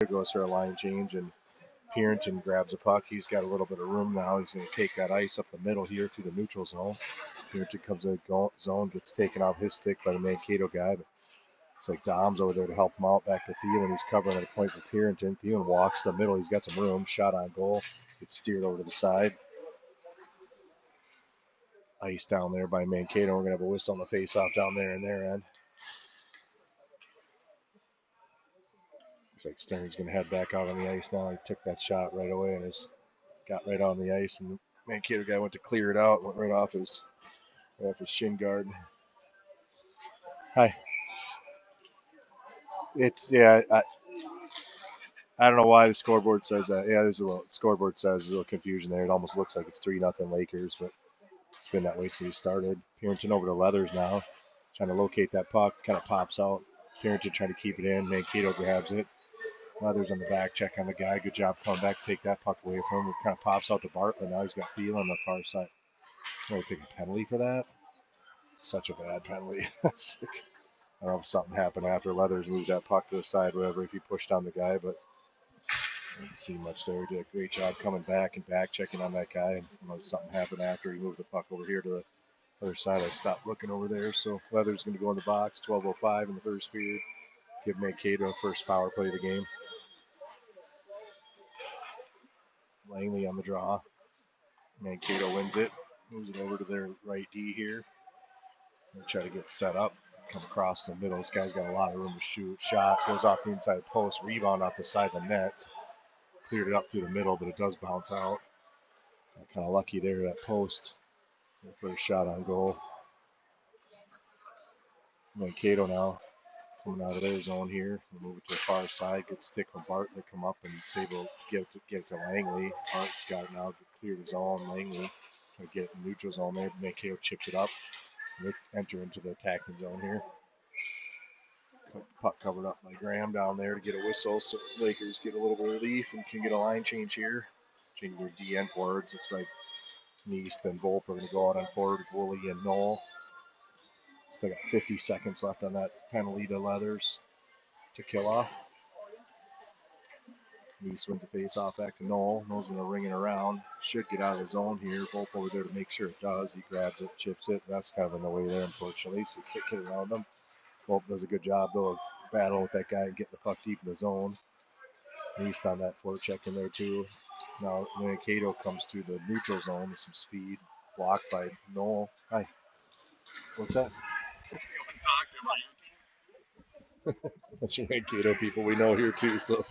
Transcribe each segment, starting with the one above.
There goes for a line change, and Pierington grabs a puck. He's got a little bit of room now. He's going to take that ice up the middle here through the neutral zone. Pierington comes in zone, gets taken off his stick by the Mankato guy, but it's like Dom's over there to help him out. Back to Thielen. He's covering at a point for Pierington. Thielen walks the middle. He's got some room. Shot on goal. Gets steered over to the side. Ice down there by Mankato. We're going to have a whistle on the face-off down there in their end. Looks like Stern's going to head back out on the ice now. He took that shot right away and just got right on the ice. And the Mankato guy went to clear it out. Went right off his shin guard. Hi. It's, yeah, I don't know why the scoreboard says that. Yeah, there's a little scoreboard says there's a little confusion there. It almost looks like it's 3-0 Lakers, but it's been that way since he started. Pierington over to Leathers now, trying to locate that puck. Kind of pops out. Pierington trying to keep it in. Mankato grabs it. Leathers on the back, check on the guy. Good job coming back, take that puck away from him. It kind of pops out to Bartlett. Now he's got Thielen on the far side. Going to take a penalty for that. Such a bad penalty. I don't know if something happened after Leathers moved that puck to the side, whatever, if he pushed on the guy, but I didn't see much there. He did a great job coming back and back checking on that guy. And something happened after he moved the puck over here to the other side. I stopped looking over there. So Leathers going to go in the box. 12:05 in the first period. Give Mankato first power play of the game. Langley on the draw. Mankato wins it. Moves it over to their right D here. They try to get set up. Come across the middle. This guy's got a lot of room to shoot. Shot goes off the inside post. Rebound off the side of the net. Cleared it up through the middle, but it does bounce out. Kind of lucky there, that post. The first shot on goal. Mankato now coming out of their zone here. We'll move it to the far side. Good stick from Barton to come up and is able to get it to Langley. Bart's got it now to clear the zone. Langley trying to get it in neutral zone there. Mankato chipped it up. They enter into the attacking zone here. Puck covered up by Graham down there to get a whistle. So Lakers get a little bit of relief and can get a line change here. Changing their DN forwards. Looks like Neist and Volp are going to go out on forward. Woolley and Knoll. Still got 50 seconds left on that penalty to Leathers to kill off. Neist wins the face-off back to Knoll. Knoll's going to ring it around. Should get out of the zone here. Volp over there to make sure it does. He grabs it, chips it. That's kind of in the way there, unfortunately, so he can't get around them. Volp does a good job, though, of battling with that guy and getting the puck deep in the zone. Neist on that forecheck in there, too. Now, Mankato comes through the neutral zone with some speed. Blocked by Knoll. Hi. What's that? That's your Mankato people we know here, too, so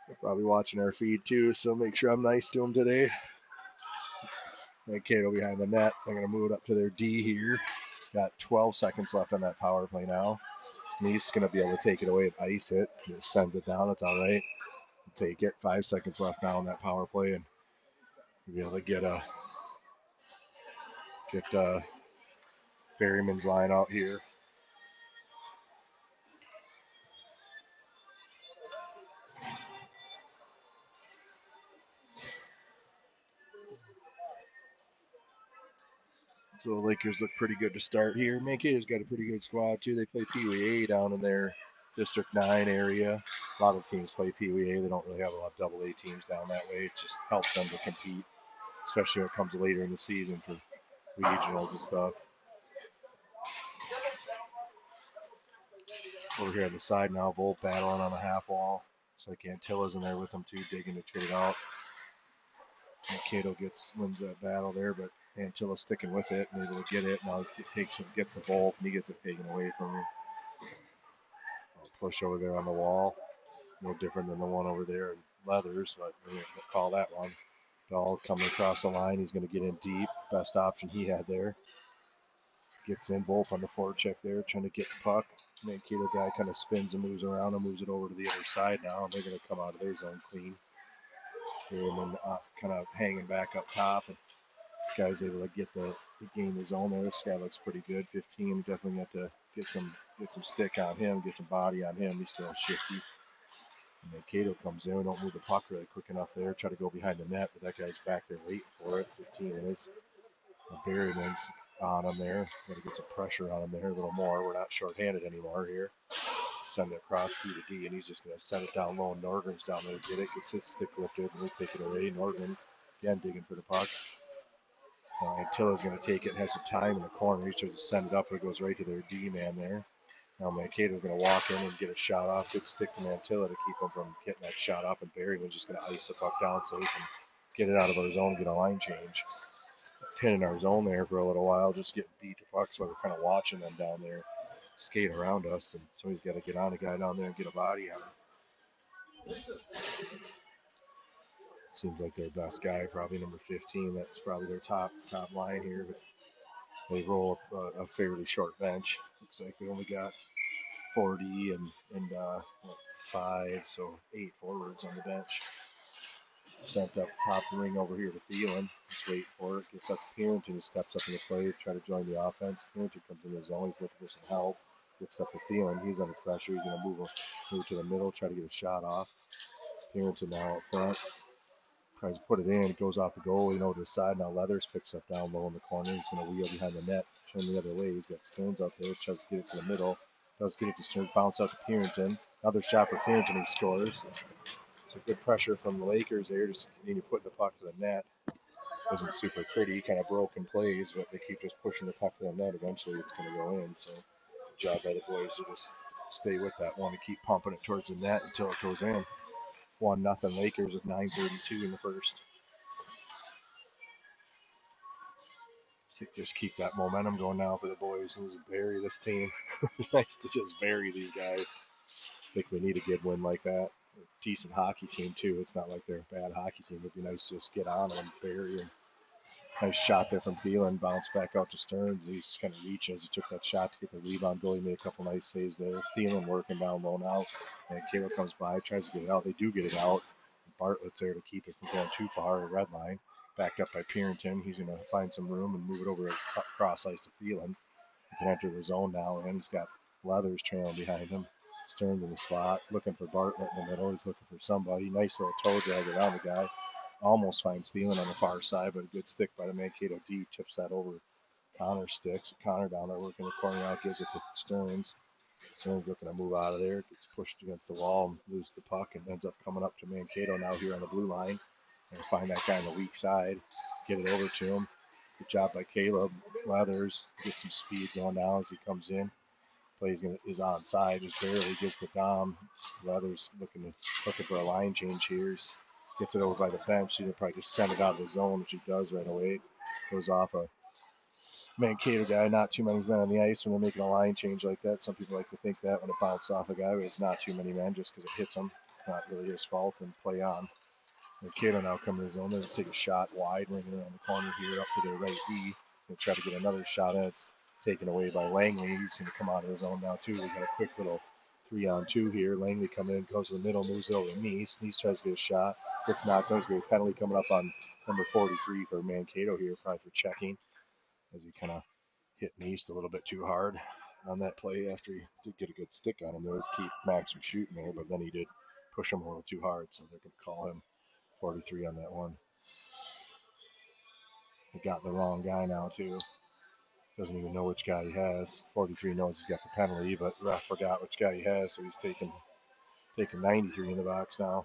they're probably watching our feed, too, so make sure I'm nice to them today. Mankato behind the net. They're going to move it up to their D here. Got 12 seconds left on that power play now. Neist's going to be able to take it away and ice it. Just sends it down. It's all right. Take it. 5 seconds left now on that power play, and we'll be able to get Berryman's line out here. So the Lakers look pretty good to start here. Mankato's got a pretty good squad, too. They play Pee Wee A down in their District 9 area. A lot of teams play Pee Wee A. They don't really have a lot of Double A teams down that way. It just helps them to compete, especially when it comes later in the season for regionals and stuff. Over here on the side now, Volp battling on the half wall. Looks like Antilla's in there with them, too, digging to get it out. Mankato wins that battle there, but Antilla's sticking with it and able to get it. Now gets the Volp, and he gets it taken away from him. Push over there on the wall. No different than the one over there in Leathers, but we didn't call that one. Dahl coming across the line. He's going to get in deep. Best option he had there. Gets in. Volp on the forecheck there, trying to get the puck. Mankato guy kind of spins and moves around and moves it over to the other side now, and they're going to come out of their zone clean. And then kind of hanging back up top. And this guy's able to gain the zone there. This guy looks pretty good. 15. Definitely got to get some stick on him, get some body on him. He's still shifty. And Mankato comes in. We don't move the puck really quick enough there. Try to go behind the net, but that guy's back there waiting for it. 15 is. Berryman's on him there. Got to get some pressure on him there a little more. We're not shorthanded anymore here. send it across to the D, and he's just going to send it down low, and Nordgren's down there to get it, gets his stick lifted, and we take it away. Nordgren, again, digging for the puck. Antilla's going to take it and have some time in the corner. He tries to send it up, but it goes right to their D man there. Now Mankato's going to walk in and get a shot off. Good stick to Mantilla to keep him from getting that shot off, and Barry was just going to ice the puck down so he can get it out of our zone and get a line change. Pinning our zone there for a little while, just getting beat to pucks while we're kind of watching them down there skate around us, and so he's got to get on the guy down there and get a body on him. Seems like their best guy, probably number 15. That's probably their top line here, but they roll a fairly short bench. Looks like they only got 40 and 5, so 8 forwards on the bench. Sent up top of the ring over here to Thielen. Just waiting for it. Gets up to Pierington, who steps up in the play to try to join the offense. Pierington comes in the zone. He's looking for some help. Gets up to Thielen. He's under pressure. He's going to move to the middle, try to get a shot off. Pierington now up front. Tries to put it in. It goes off the goal, to the side. Now Leathers picks up down low in the corner. He's going to wheel behind the net, turn the other way. He's got Stearns out there. Tries to get it to the middle. Does get it to Stearns. Bounce out to Pierington. Another shot for Pierington. He scores. So good pressure from the Lakers there. Just continue putting the puck to the net. Wasn't super pretty. Kind of broken plays, but they keep just pushing the puck to the net. Eventually it's going to go in. So good job by the boys to just stay with that one and keep pumping it towards the net until it goes in. 1-0 Lakers with 9:32 in the first. So just keep that momentum going now for the boys and just bury this team. Nice to just bury these guys. I think we need a good win like that. A decent hockey team too. It's not like they're a bad hockey team. It'd be nice to just get on them, bury them. Nice shot there from Thielen. Bounce back out to Stearns. He's kind of reaching as he took that shot to get the rebound goal. He made a couple nice saves there. Thielen working down low now. And Kayla comes by, tries to get it out. They do get it out. Bartlett's there to keep it from going too far. The red line. Backed up by Pierington. He's going to find some room and move it over cross ice to Thielen. He can enter the zone now, and he's got Leathers trailing behind him. Stearns in the slot, looking for Bartlett in the middle. He's looking for somebody. Nice little toe drag around the guy. Almost finds Thielen on the far side, but a good stick by the Mankato D. Tips that over Connor's stick. So Connor down there working the corner out, gives it to Stearns. Stearns looking to move out of there. Gets pushed against the wall and loses the puck and ends up coming up to Mankato now here on the blue line. And find that guy on the weak side. Get it over to him. Good job by Caleb. Leathers gets some speed going now as he comes in. Plays is onside, just barely gets the Dom. Leathers looking for a line change here. Gets it over by the bench. He's gonna probably just send it out of the zone, which he does right away. Goes off a Mankato guy. Not too many men on the ice when they're making a line change like that. Some people like to think that when it bounced off a guy, but it's not too many men just because it hits him. It's not really his fault, and play on. Mankato now coming to his own. They're going to take a shot wide, ringing around the corner here up to their right D. Going to try to get another shot, and it's taken away by Langley. He's going to come out of his own now, too. We got a quick little 3-on-2 here. Langley coming in, goes to the middle, moves it over to Neese. Neese tries to get a shot. Gets knocked. There's going to be a penalty coming up on number 43 for Mankato here, probably for checking, as he kind of hit Neese a little bit too hard on that play after he did get a good stick on him. They would keep Max from shooting there, but then he did push him a little too hard, so they're going to call him 43 on that one. He got the wrong guy now, too. Doesn't even know which guy he has. 43 knows he's got the penalty, but ref forgot which guy he has, so he's taking 93 in the box now.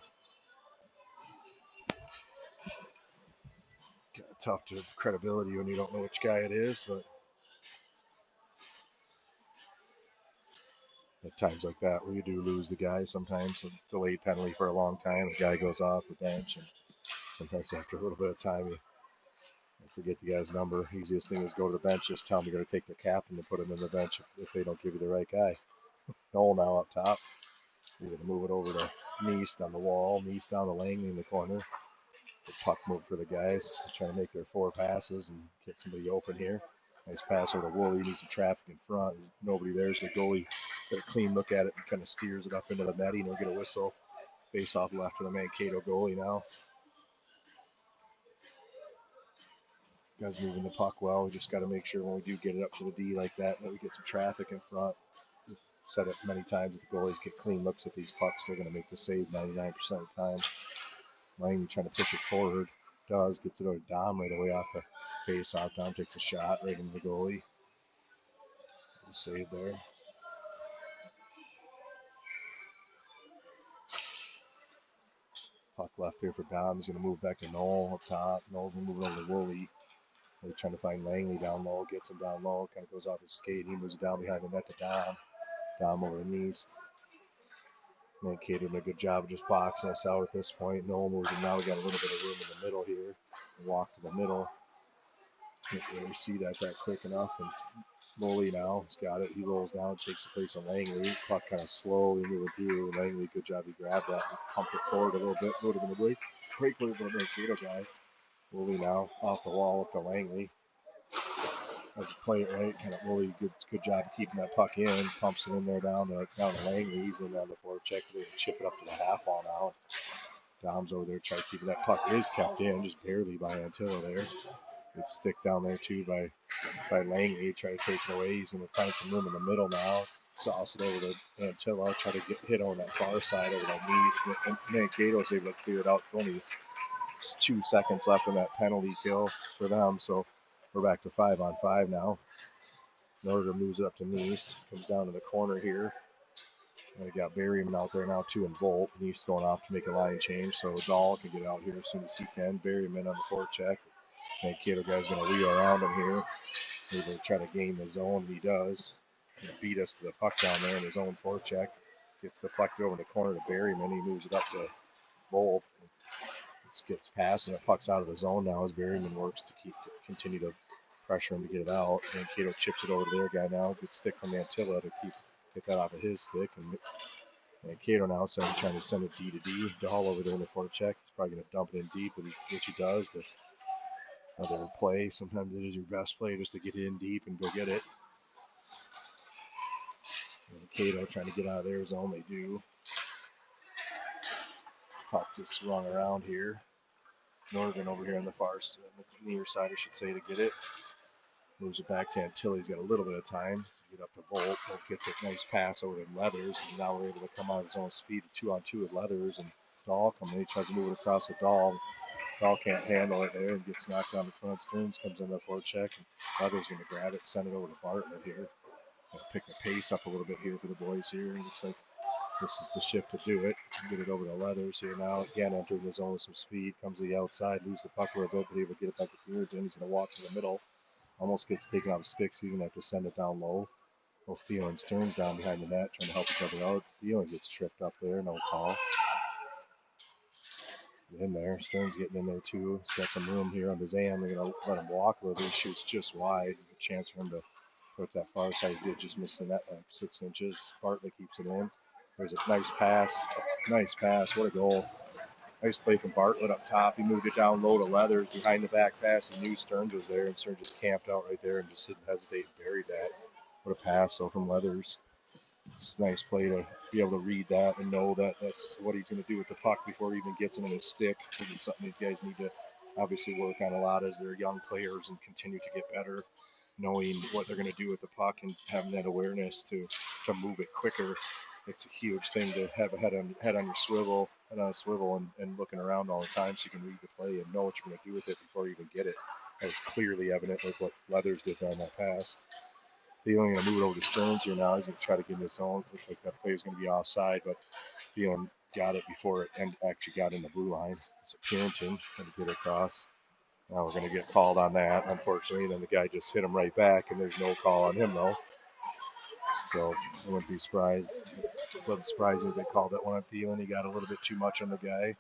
Tough to have credibility when you don't know which guy it is, but at times like that where you do lose the guy, sometimes a delayed penalty for a long time, the guy goes off the bench, and sometimes after a little bit of time you forget the guy's number. Easiest thing is go to the bench, just tell them you're going to take their captain and put him in the bench if they don't give you the right guy. Noel now up top. We're going to move it over to Neese on the wall. Neese down to Langley in the corner. The puck move for the guys. Trying to make their 4 passes and get somebody open here. Nice pass over to Woolley. Needs some traffic in front. There's nobody there, so the goalie got a clean look at it and kind of steers it up into the netting. He'll get a whistle. Face off left to the Mankato goalie now. Guys moving the puck well. We just got to make sure when we do get it up to the D like that we get some traffic in front. We've said it many times, if the goalies get clean looks at these pucks, they're going to make the save 99% of the time. Langley trying to push it forward. Does. Gets it over to Dom right away off the face off. Dom takes a shot right into the goalie. Save there. Puck left here for Dom. He's going to move back to Noel up top. Noel's going to move it over to Woolley. They're trying to find Langley down low. Gets him down low. Kind of goes off his skate. He moves down behind the net to Dom. Dom over to East. Mankato doing a good job of just boxing us out at this point. Noel moves him now. We got a little bit of room in the middle here. Walk to the middle. Can't really see that quick enough. And Woolley now has got it. He rolls down, takes the place of Langley. Puck kind of slowly moving through. Langley, good job. He grabbed that and pumped it forward a little bit. Would have been a break for the Mankato guy. Woolley now off the wall up to Langley. As a play it right, kind of Woolley, good job keeping that puck in. Pumps it in there down to Langley. He's in on the forecheck. They chip it up to the half wall now. Dom's over there trying to keep it. That puck is kept in, just barely by Antilla there. Good stick down there too by Langley. Try to take it away. He's going to find some room in the middle now. Sauce it over to Antilla. Try to get hit on that far side over to Nice. And Mankato is able to clear it out. Only 2 seconds left on that penalty kill for them. So we're back to 5-on-5 now. Norder moves it up to Nice. Comes down to the corner here. And we got Berryman out there now too, and Volt. Nice going off to make a line change. So Dahl can get out here as soon as he can. Berryman on the forecheck. Mankato guy's going to wheel around him here. Able to try to gain the zone. He does. He beat us to the puck down there in his own forecheck. Gets deflected over the corner to Berryman. He moves it up to Volt. Gets past and the puck's out of the zone now as Berryman works to continue to pressure him to get it out. Mankato chips it over to their guy now. Good stick from Antilla to get that off of his stick. And Mankato now trying to send it D to D. Dahl over there in the forecheck. He's probably going to dump it in deep, which he does. Another play. Sometimes it is your best play just to get in deep and go get it. Mankato trying to get out of their zone. They do. Puck just swung around here. Northern over here on the far side, the near side, I should say, to get it. Moves it back to Antilla. He's got a little bit of time. Get up to Volt. Volt gets a nice pass over to Leathers. And now we're able to come out of his own speed, 2-on-2 with Leathers. And Dahl comes in. He tries to move it across the Dahl. Dahl can't handle it there and gets knocked down the front. Stearns comes in the forecheck. And Leathers going to grab it, send it over to Bartlett here. Gonna pick the pace up a little bit here for the boys here. It looks like this is the shift to do it. Get it over to Leathers here now. Again, entering the zone with some speed. Comes to the outside, lose the puck a little bit, but able to get it back to Puritan. He's going to walk to the middle. Almost gets taken out of sticks. He's going to have to send it down low. Both Thielen and Stearns down behind the net, trying to help each other out. Thielen gets tripped up there. No call. Get in there. Stearns getting in there too. He's got some room here on the Zan. They're going to let him walk a little bit. He shoots just wide. A chance for him to put that far side. He did just miss the net like 6 inches. Bartlett keeps it in. There's a nice pass. Nice pass. What a goal. Nice play from Bartlett up top. He moved it down low to Leathers behind the back pass. He knew Stearns was there, and Stearns just camped out right there and just didn't hesitate and buried that. What a pass, though, from Leathers. It's a nice play to be able to read that and know that that's what he's going to do with the puck before he even gets it in his stick. It's something these guys need to obviously work on a lot as they're young players and continue to get better, knowing what they're going to do with the puck and having that awareness to move it quicker. It's a huge thing to have a head on your swivel, and looking around all the time so you can read the play and know what you're going to do with it before you even get it. That was clearly evident with what Leathers did on that pass. Thielen going to move it over to Stearns here now. He's going to try to get in his zone. Looks like that play is going to be offside, but Thielen got it before it actually got in the blue line. So Puritan going to get it across. Now we're going to get called on that, unfortunately. Then the guy just hit him right back, and there's no call on him, though. So I wouldn't be surprised. It wasn't surprising if they called that one on Thielen. He got a little bit too much on the guy.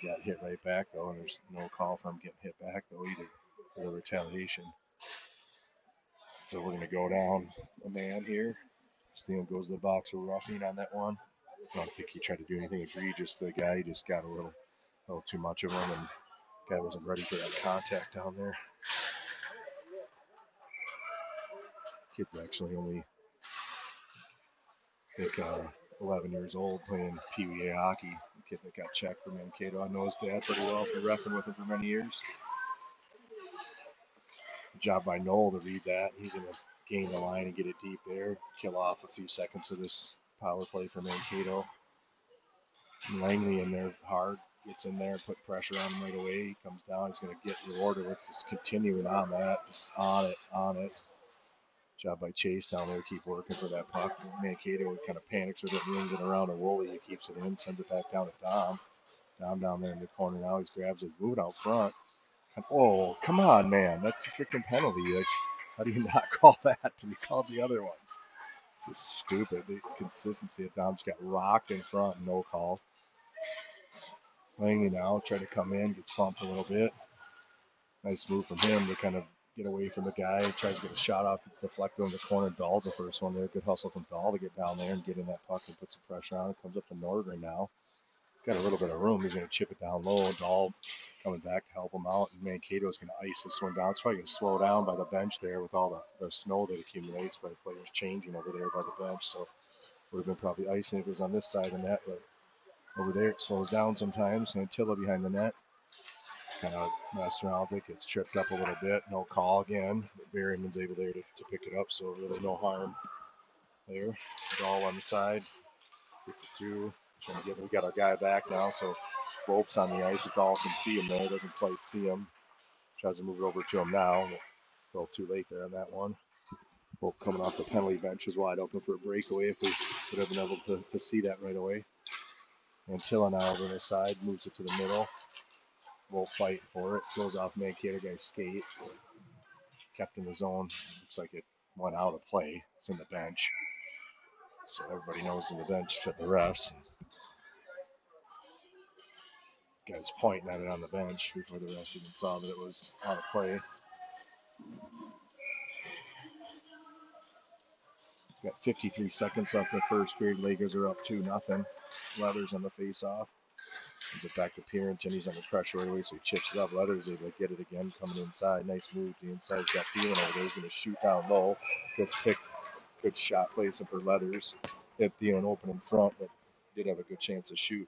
He got hit right back, though, and there's no call for him getting hit back, though, either for the retaliation. So we're going to go down a man here. Thielen goes to the box for roughing on that one. I don't think he tried to do anything egregious to the guy. He just got a little too much of him, and the guy wasn't ready for that contact down there. Kid's actually only, I think, 11 years old, playing PWA hockey. The kid that got checked for Mankato. I know his dad pretty well for reffing with him for many years. Good job by Noel to read that. He's going to gain the line and get it deep there. Kill off a few seconds of this power play for Mankato. Langley in there hard. Gets in there and put pressure on him right away. He comes down. He's going to get rewarded with just continuing on that. Just on it. Job by Chase down there. Keep working for that puck. Mankato kind of panics with it, rings it around to Woolley. He keeps it in, sends it back down to Dom. Down there in the corner now. He grabs it, moving out front. Oh, come on, man. That's a freaking penalty. Like, how do you not call that? To be called the other ones. It's just stupid. The consistency of Dom's got rocked in front, no call. Langley now try to come in, gets bumped a little bit. Nice move from him to kind of get away from the guy. Tries to get a shot off, gets deflected in the corner. Dahl's the first one there. Good hustle from Dahl to get down there and get in that puck and put some pressure on it. Comes up to Nordgren now. He's got a little bit of room. He's going to chip it down low. Dahl coming back to help him out. And Mankato's going to ice this one down. It's probably going to slow down by the bench there with all the snow that accumulates by the players changing over there by the bench. So would have been probably icing if it was on this side of the net, but over there it slows down sometimes. And Attila behind the net kind of messing around with it, gets tripped up a little bit. No call again. But Berryman's able there to pick it up, so really no harm there. Dahl on the side. Gets it through. We got our guy back now, so Volp's on the ice. If Dahl can see him there, doesn't quite see him. Tries to move it over to him now. A little too late there on that one. Volp coming off the penalty bench is wide open for a breakaway if we would have been able to see that right away. Antilla now over the side, moves it to the middle. Volp fighting for it. Goes off Mankato guy's skate. Kept in the zone. Looks like it went out of play. It's in the bench. So everybody knows in the bench except the refs. Guys pointing at it on the bench before the refs even saw that it was out of play. Got 53 seconds left in the first period. Lakers are up 2-0. Leathers on the face-off. Gives it back to Pierington. He's under pressure right away, so he chips it up. Leathers able to get it again, coming inside. Nice move to the inside. He's got Thielen over there. He's going to shoot down low. Gets picked. Good shot placement for Leathers. Hit Thielen open in front, but did have a good chance to shoot.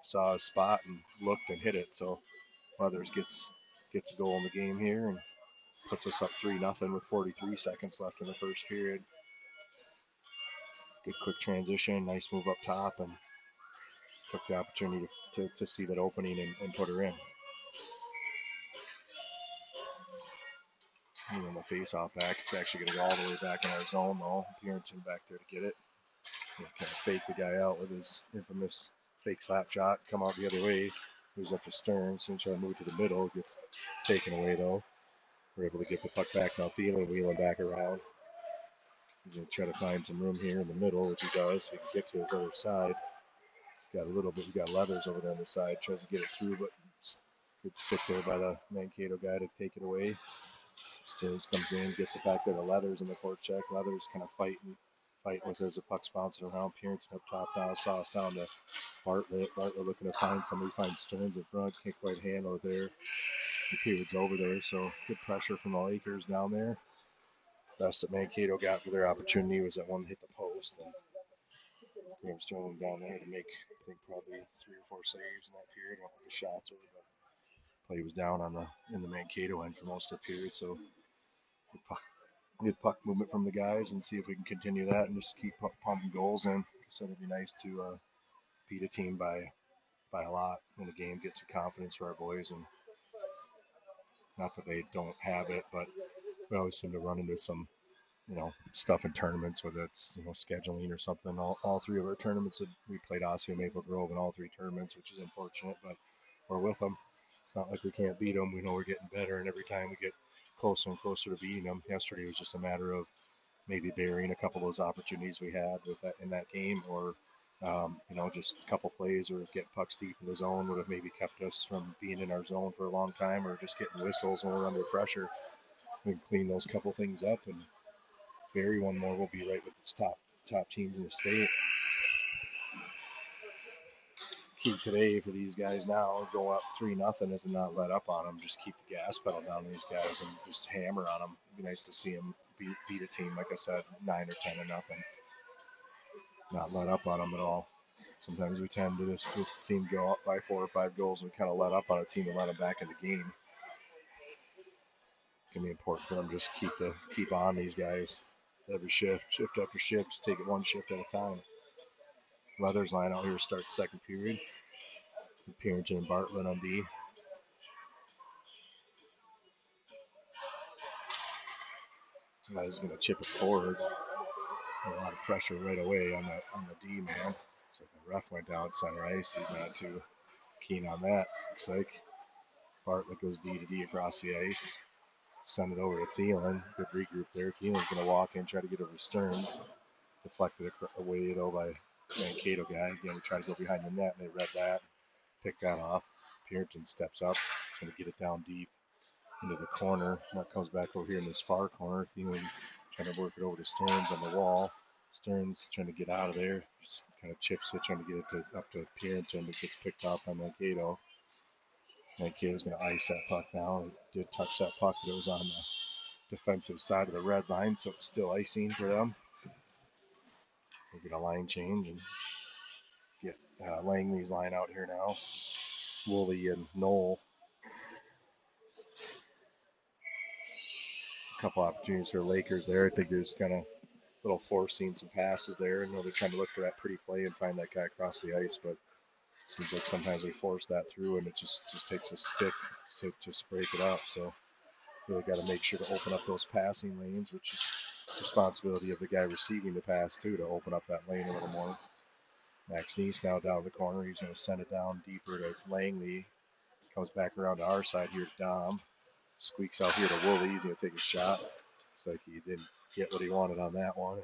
Saw his spot and looked and hit it. So Leathers gets a goal in the game here and puts us up 3-0 with 43 seconds left in the first period. Good quick transition, nice move up top, and took the opportunity to see that opening and put her in. And then the face-off back, it's actually going to go all the way back in our zone, though. Pierington back there to get it. And kind of fake the guy out with his infamous fake slap shot, come out the other way. Moves up to Stern, soon try to move to the middle, gets taken away, though. We're able to get the puck back now, Thielen wheeling back around. He's going to try to find some room here in the middle, which he does. He can get to his other side. He's got a little bit. He's got Leathers over there on the side. Tries to get it through, but good stick there by the Mankato guy to take it away. Stearns comes in, gets it back there to Leathers in the forecheck. Leathers kind of fighting with as the puck's bouncing around. Pierington up top now. Sauce down to Bartlett. Bartlett looking to find somebody. Finds Stearns in front. Can't quite handle it there. The period's over there, so good pressure from the Lakers down there. Best that Mankato got for their opportunity was that one hit the post. And Graham Sterling down there to make, I think, probably 3 or 4 saves in that period. Went with the shots over, but play was down in the Mankato end for most of the period. So good puck movement from the guys and see if we can continue that and just keep pumping goals in. So it'd be nice to beat a team by a lot in the game, get some confidence for our boys. And not that they don't have it, but we always seem to run into some stuff in tournaments, whether it's scheduling or something. All 3 of our tournaments we played Osseo Maple Grove in all 3 tournaments, which is unfortunate, but we're with them. It's not like we can't beat them. We know we're getting better, and every time we get closer and closer to beating them. Yesterday was just a matter of maybe burying a couple of those opportunities we had with that in that game, or just a couple plays or getting pucks deep in the zone would have maybe kept us from being in our zone for a long time, or just getting whistles when we're under pressure. We can clean those couple things up and bury one more. We'll be right with the top teams in the state. Key today for these guys now, go up 3-0 is to not let up on them. Just keep the gas pedal down on these guys and just hammer on them. It'd be nice to see them beat a team, like I said, 9 or 10-0. Not let up on them at all. Sometimes we tend to this team go up by 4 or 5 goals and kind of let up on a team and let them back in the game. It's going to be important for them just keep on these guys every shift after shift, just take it one shift at a time. Leathers line out here to start the second period. Pierington and Bartlett on D. Leathers going to chip it forward. A lot of pressure right away on the D man. Looks like the ref went down center ice. He's not too Keen on that. Looks like Bartlett goes D to D across the ice. Send it over to Thielen. Good regroup there. Thielen's going to walk in, try to get over Stearns. Deflected away though by Mankato guy. Again, we try to go behind the net, and they read that. Pick that off. Purinton steps up. He's going to get it down deep into the corner. That comes back over here in this far corner. Thielen trying to work it over to Stearns on the wall. Stearns trying to get out of there. Just kind of chips it, trying to get it up to Purinton. It gets picked off by Mankato. Mankato's going to ice that puck now. He did touch that puck, but it was on the defensive side of the red line, so it's still icing for them. We'll get a line change and get Langley's line out here now. Woolley and Knoll. A couple opportunities for Lakers there. I think there's kind of a little forcing some passes there. I know they're trying to look for that pretty play and find that guy across the ice, but it seems like sometimes we force that through and it just takes a stick to just break it up. So really got to make sure to open up those passing lanes, which is responsibility of the guy receiving the pass too, to open up that lane a little more. Max Neese now down the corner. He's going to send it down deeper to Langley. Comes back around to our side here to Dom. Squeaks out here to Woolley. He's going to take a shot. Looks like he didn't get what he wanted on that one.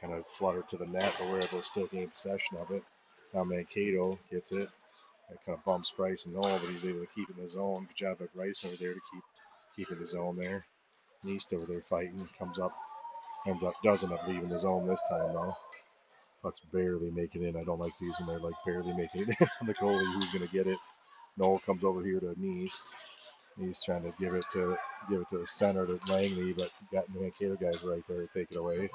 Kind of fluttered to the net, but we're able to still gain possession of it. Now Mankato gets it. It kind of bumps Bryce and Knoll, but he's able to keep it in the zone. Good job by Bryce over there to keep in the zone there. Neese over there fighting. Comes up. Does end up leaving the zone this time though. Puck's barely making it in. I don't like these when they're like barely making it in on the goalie. Who's going to get it? Knoll comes over here to Neese. Neese trying to give it to the center to Langley, but got Mankato guys right there to take it away.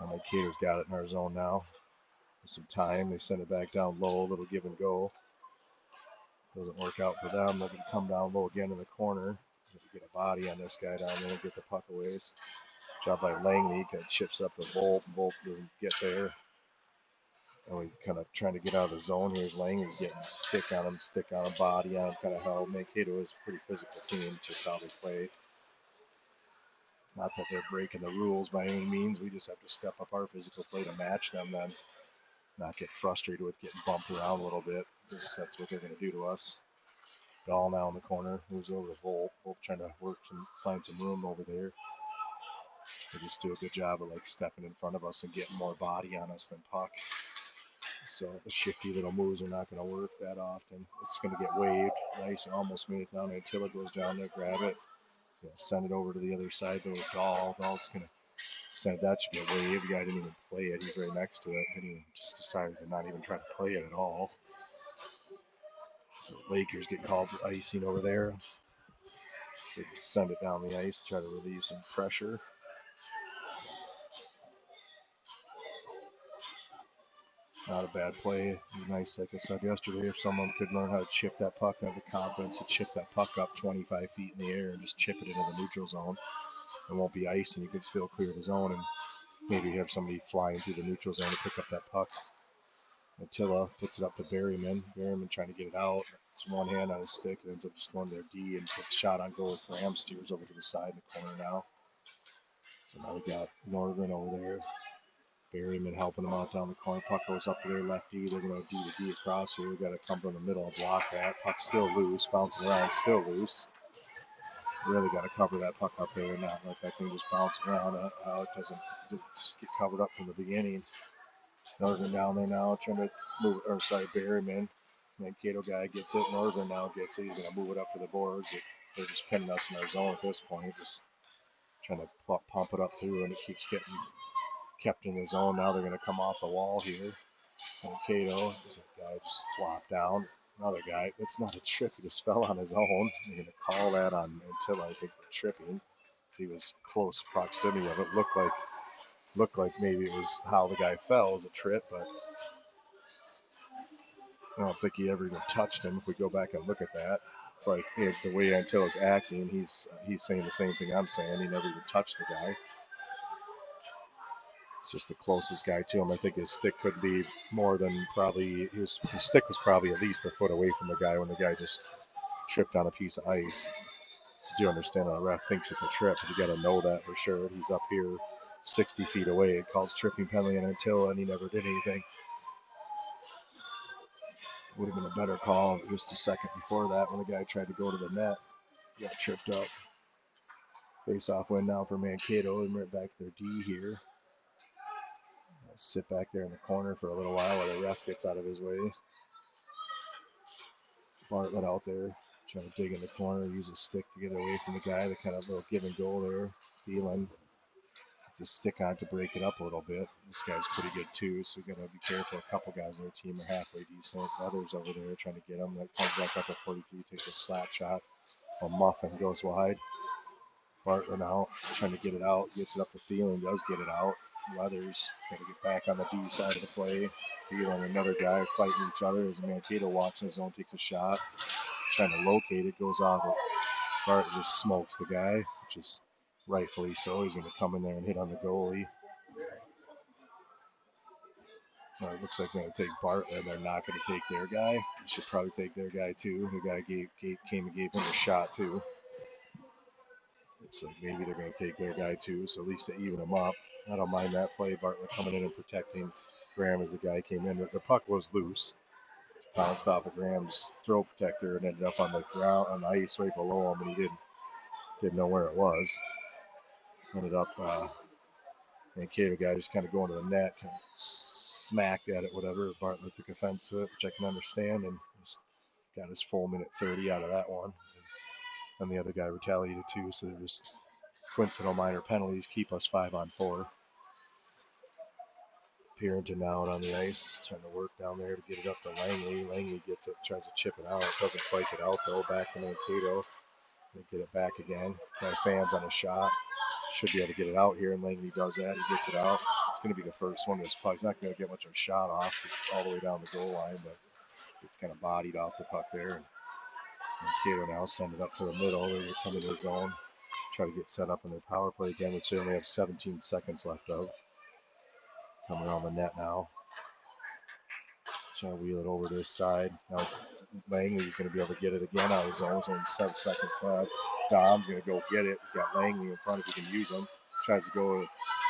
And Mankato's got it in our zone now. With some time, they send it back down low. A little give and go. Doesn't work out for them. They're going to come down low again in the corner. Get a body on this guy down there and get the puck away. Job by Langley. Kind of chips up to Volt. Volt doesn't get there. And we kind of trying to get out of the zone. Here's Langley's getting stick on him, body on him, kind of how Mankato is a pretty physical team, just how they play. Not that they're breaking the rules by any means. We just have to step up our physical play to match them, then not get frustrated with getting bumped around a little bit. That's what they're going to do to us. Dahl now in the corner, moves over to Volt. Volt trying to find some room over there. They just do a good job of like stepping in front of us and getting more body on us than puck. So the shifty little moves are not going to work that often. It's going to get waved. Nice, almost made it down there. Tilla goes down there, grab it. Send it over to the other side though. Dahl's going to send that. Should get waved. The guy didn't even play it. He's right next to it. And he just decided to not even try to play it at all. So Lakers get called for icing over there. So send it down the ice, try to relieve some pressure. Not a bad play. Nice, like I said yesterday, if someone could learn how to chip that puck, have the confidence to chip that puck up 25 feet in the air and just chip it into the neutral zone. It won't be ice and you can still clear the zone and maybe have somebody flying through the neutral zone to pick up that puck. Attila puts it up to Berryman. Berryman trying to get it out. It's one hand on his stick. It ends up just going there D and gets shot on goal. Graham steers over to the side in the corner now. So now we got Norgren over there. Berryman helping him out down the corner. Puck goes up to their left D. They're going to D to D across here. We've got to come from the middle and block that. Puck's still loose. Bouncing around. Still loose. Really got to cover that puck up there and not let that thing just bounce around. How it doesn't just get covered up from the beginning. Norgren down there now trying to move it. Or sorry, Berryman. Mankato guy gets it. Norgren now gets it. He's going to move it up to the boards. They're just pinning us in our zone at this point. Just trying to pump it up through, and it keeps getting kept in the zone. Now they're going to come off the wall here. Mankato, this guy just flopped down. Another guy, that's not a trip. He just fell on his own. They're going to call that on Antilla, I think, for tripping. He was close proximity of it. Looked like maybe it was how the guy fell as a trip, but I don't think he ever even touched him. If we go back and look at that, it's like the way Antilla's acting, he's saying the same thing I'm saying. He never even touched the guy. It's just the closest guy to him. I think his stick could be more than probably, his stick was probably at least a foot away from the guy when the guy just tripped on a piece of ice. I do understand that the ref thinks it's a trip, but you got to know that for sure. He's up here 60 feet away. It calls tripping penalty on Antilla, and he never did anything. Would have been a better call just a second before that when the guy tried to go to the net. Got tripped up. Face-off win now for Mankato, and we're back to their D here. Sit back there in the corner for a little while while the ref gets out of his way. Bartlett out there trying to dig in the corner, use a stick to get away from the guy. The kind of little give and go there. Thielen gets a stick on to break it up a little bit. This guy's pretty good too, so we got to be careful. A couple guys on their team are halfway decent. Others over there trying to get him. That comes back up to 43, takes a slap shot. A muffin goes wide. Bartlett now trying to get it out, gets it up to Thielen, does get it out. Leathers got to get back on the D side of the play. Thielen and another guy fighting each other as Mankato walks in his zone, takes a shot, trying to locate it, goes off it. Bartlett just smokes the guy, which is rightfully so. He's going to come in there and hit on the goalie. Well, it looks like they're going to take Bartlett. They're not going to take their guy. They should probably take their guy too. The guy came and gave him a shot too. Looks like maybe they're going to take their guy too, so at least they even him up. I don't mind that play. Bartlett coming in and protecting Graham as the guy came in. The puck was loose. Bounced off of Graham's throw protector and ended up on the ground, on the ice right below him, and he didn't know where it was. Ended up, Mankato guy just kind of going to the net, kind of smacked at it, whatever. Bartlett took offense to it, which I can understand, and just got his full minute 30 out of that one. And the other guy retaliated too, so they're just coincidental minor penalties keep us 5-on-4. Purinton out on the ice, trying to work down there to get it up to Langley. Langley gets it, tries to chip it out. Doesn't quite get out though. Back to Mankato. They get it back again. Got fans on a shot. Should be able to get it out here, and Langley does that. He gets it out. It's going to be the first one. This puck. He's not going to get much of a shot off all the way down the goal line, but it's kind of bodied off the puck there. And Mankato now send it up to the middle. They're going to come into the zone, try to get set up in their power play again, which they only have 17 seconds left of. Coming on the net now. Trying to wheel it over to his side. Now Langley's going to be able to get it again out of his zone. There's only 7 seconds left. Dom's going to go get it. He's got Langley in front if he can use him. Tries to go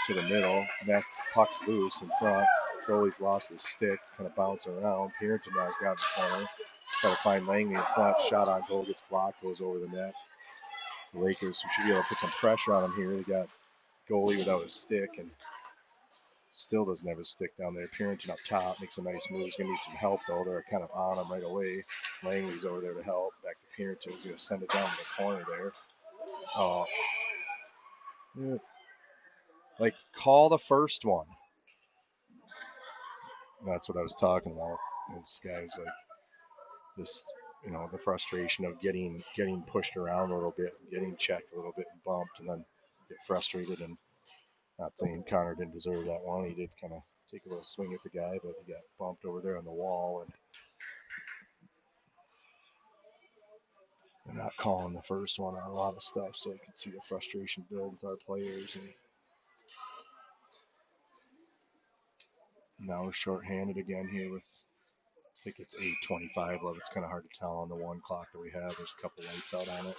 to the middle. That's puck's loose in front. Goalie's lost his stick. It's kind of bouncing around. Purinton now's got the corner. Try to find Langley in front. Shot on goal gets blocked. Goes over the net. The Lakers should be able to put some pressure on him here. They got goalie without his stick and still doesn't have his stick down there. Purinton up top makes a nice move. He's going to need some help, though. They're kind of on him right away. Langley's over there to help. Back to Purinton. He's going to send it down to the corner there. Oh. Yeah. Like, call the first one. That's what I was talking about. This guy's like, this, the frustration of getting pushed around a little bit, getting checked a little bit and bumped, and then get frustrated. And not saying Connor didn't deserve that one. He did kind of take a little swing at the guy, but he got bumped over there on the wall, and they're not calling the first one on a lot of stuff, so you can see the frustration build with our players. And now we're shorthanded again here with, I think it's 8:25 left. It's kind of hard to tell on the one clock that we have. There's a couple lights out on it.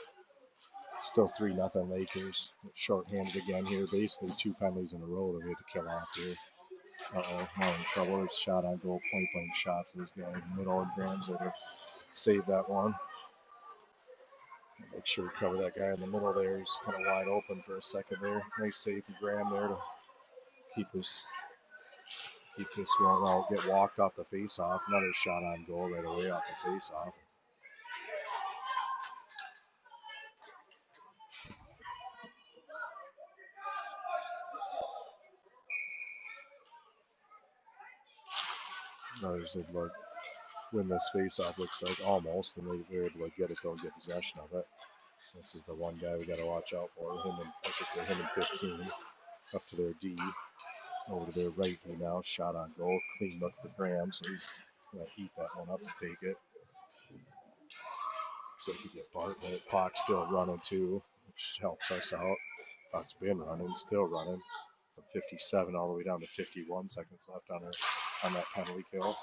Still 3-0 Lakers. Shorthanded again here. Basically 2 penalties in a row that we had to kill off here. Uh-oh, now in trouble. There's a shot on goal, point-blank shot for this guy in the middle, and Graham's there to save that one. Make sure we cover that guy in the middle there. He's kind of wide open for a second there. Nice save from Graham there to keep this going. I'll get walked off the face-off. Another shot on goal right away off the face-off. Others did win this face-off, looks like, almost, and they were able to get it, don't get possession of it. This is the one guy we got to watch out for. Him and 15 up to their D. Over to their right D now. Shot on goal. Clean look for Graham, so he's going to eat that one up and take it. So we get Bartlett. Puck's still running too, which helps us out. Puck's been running, still running. From 57 all the way down to 51 seconds left on that penalty kill.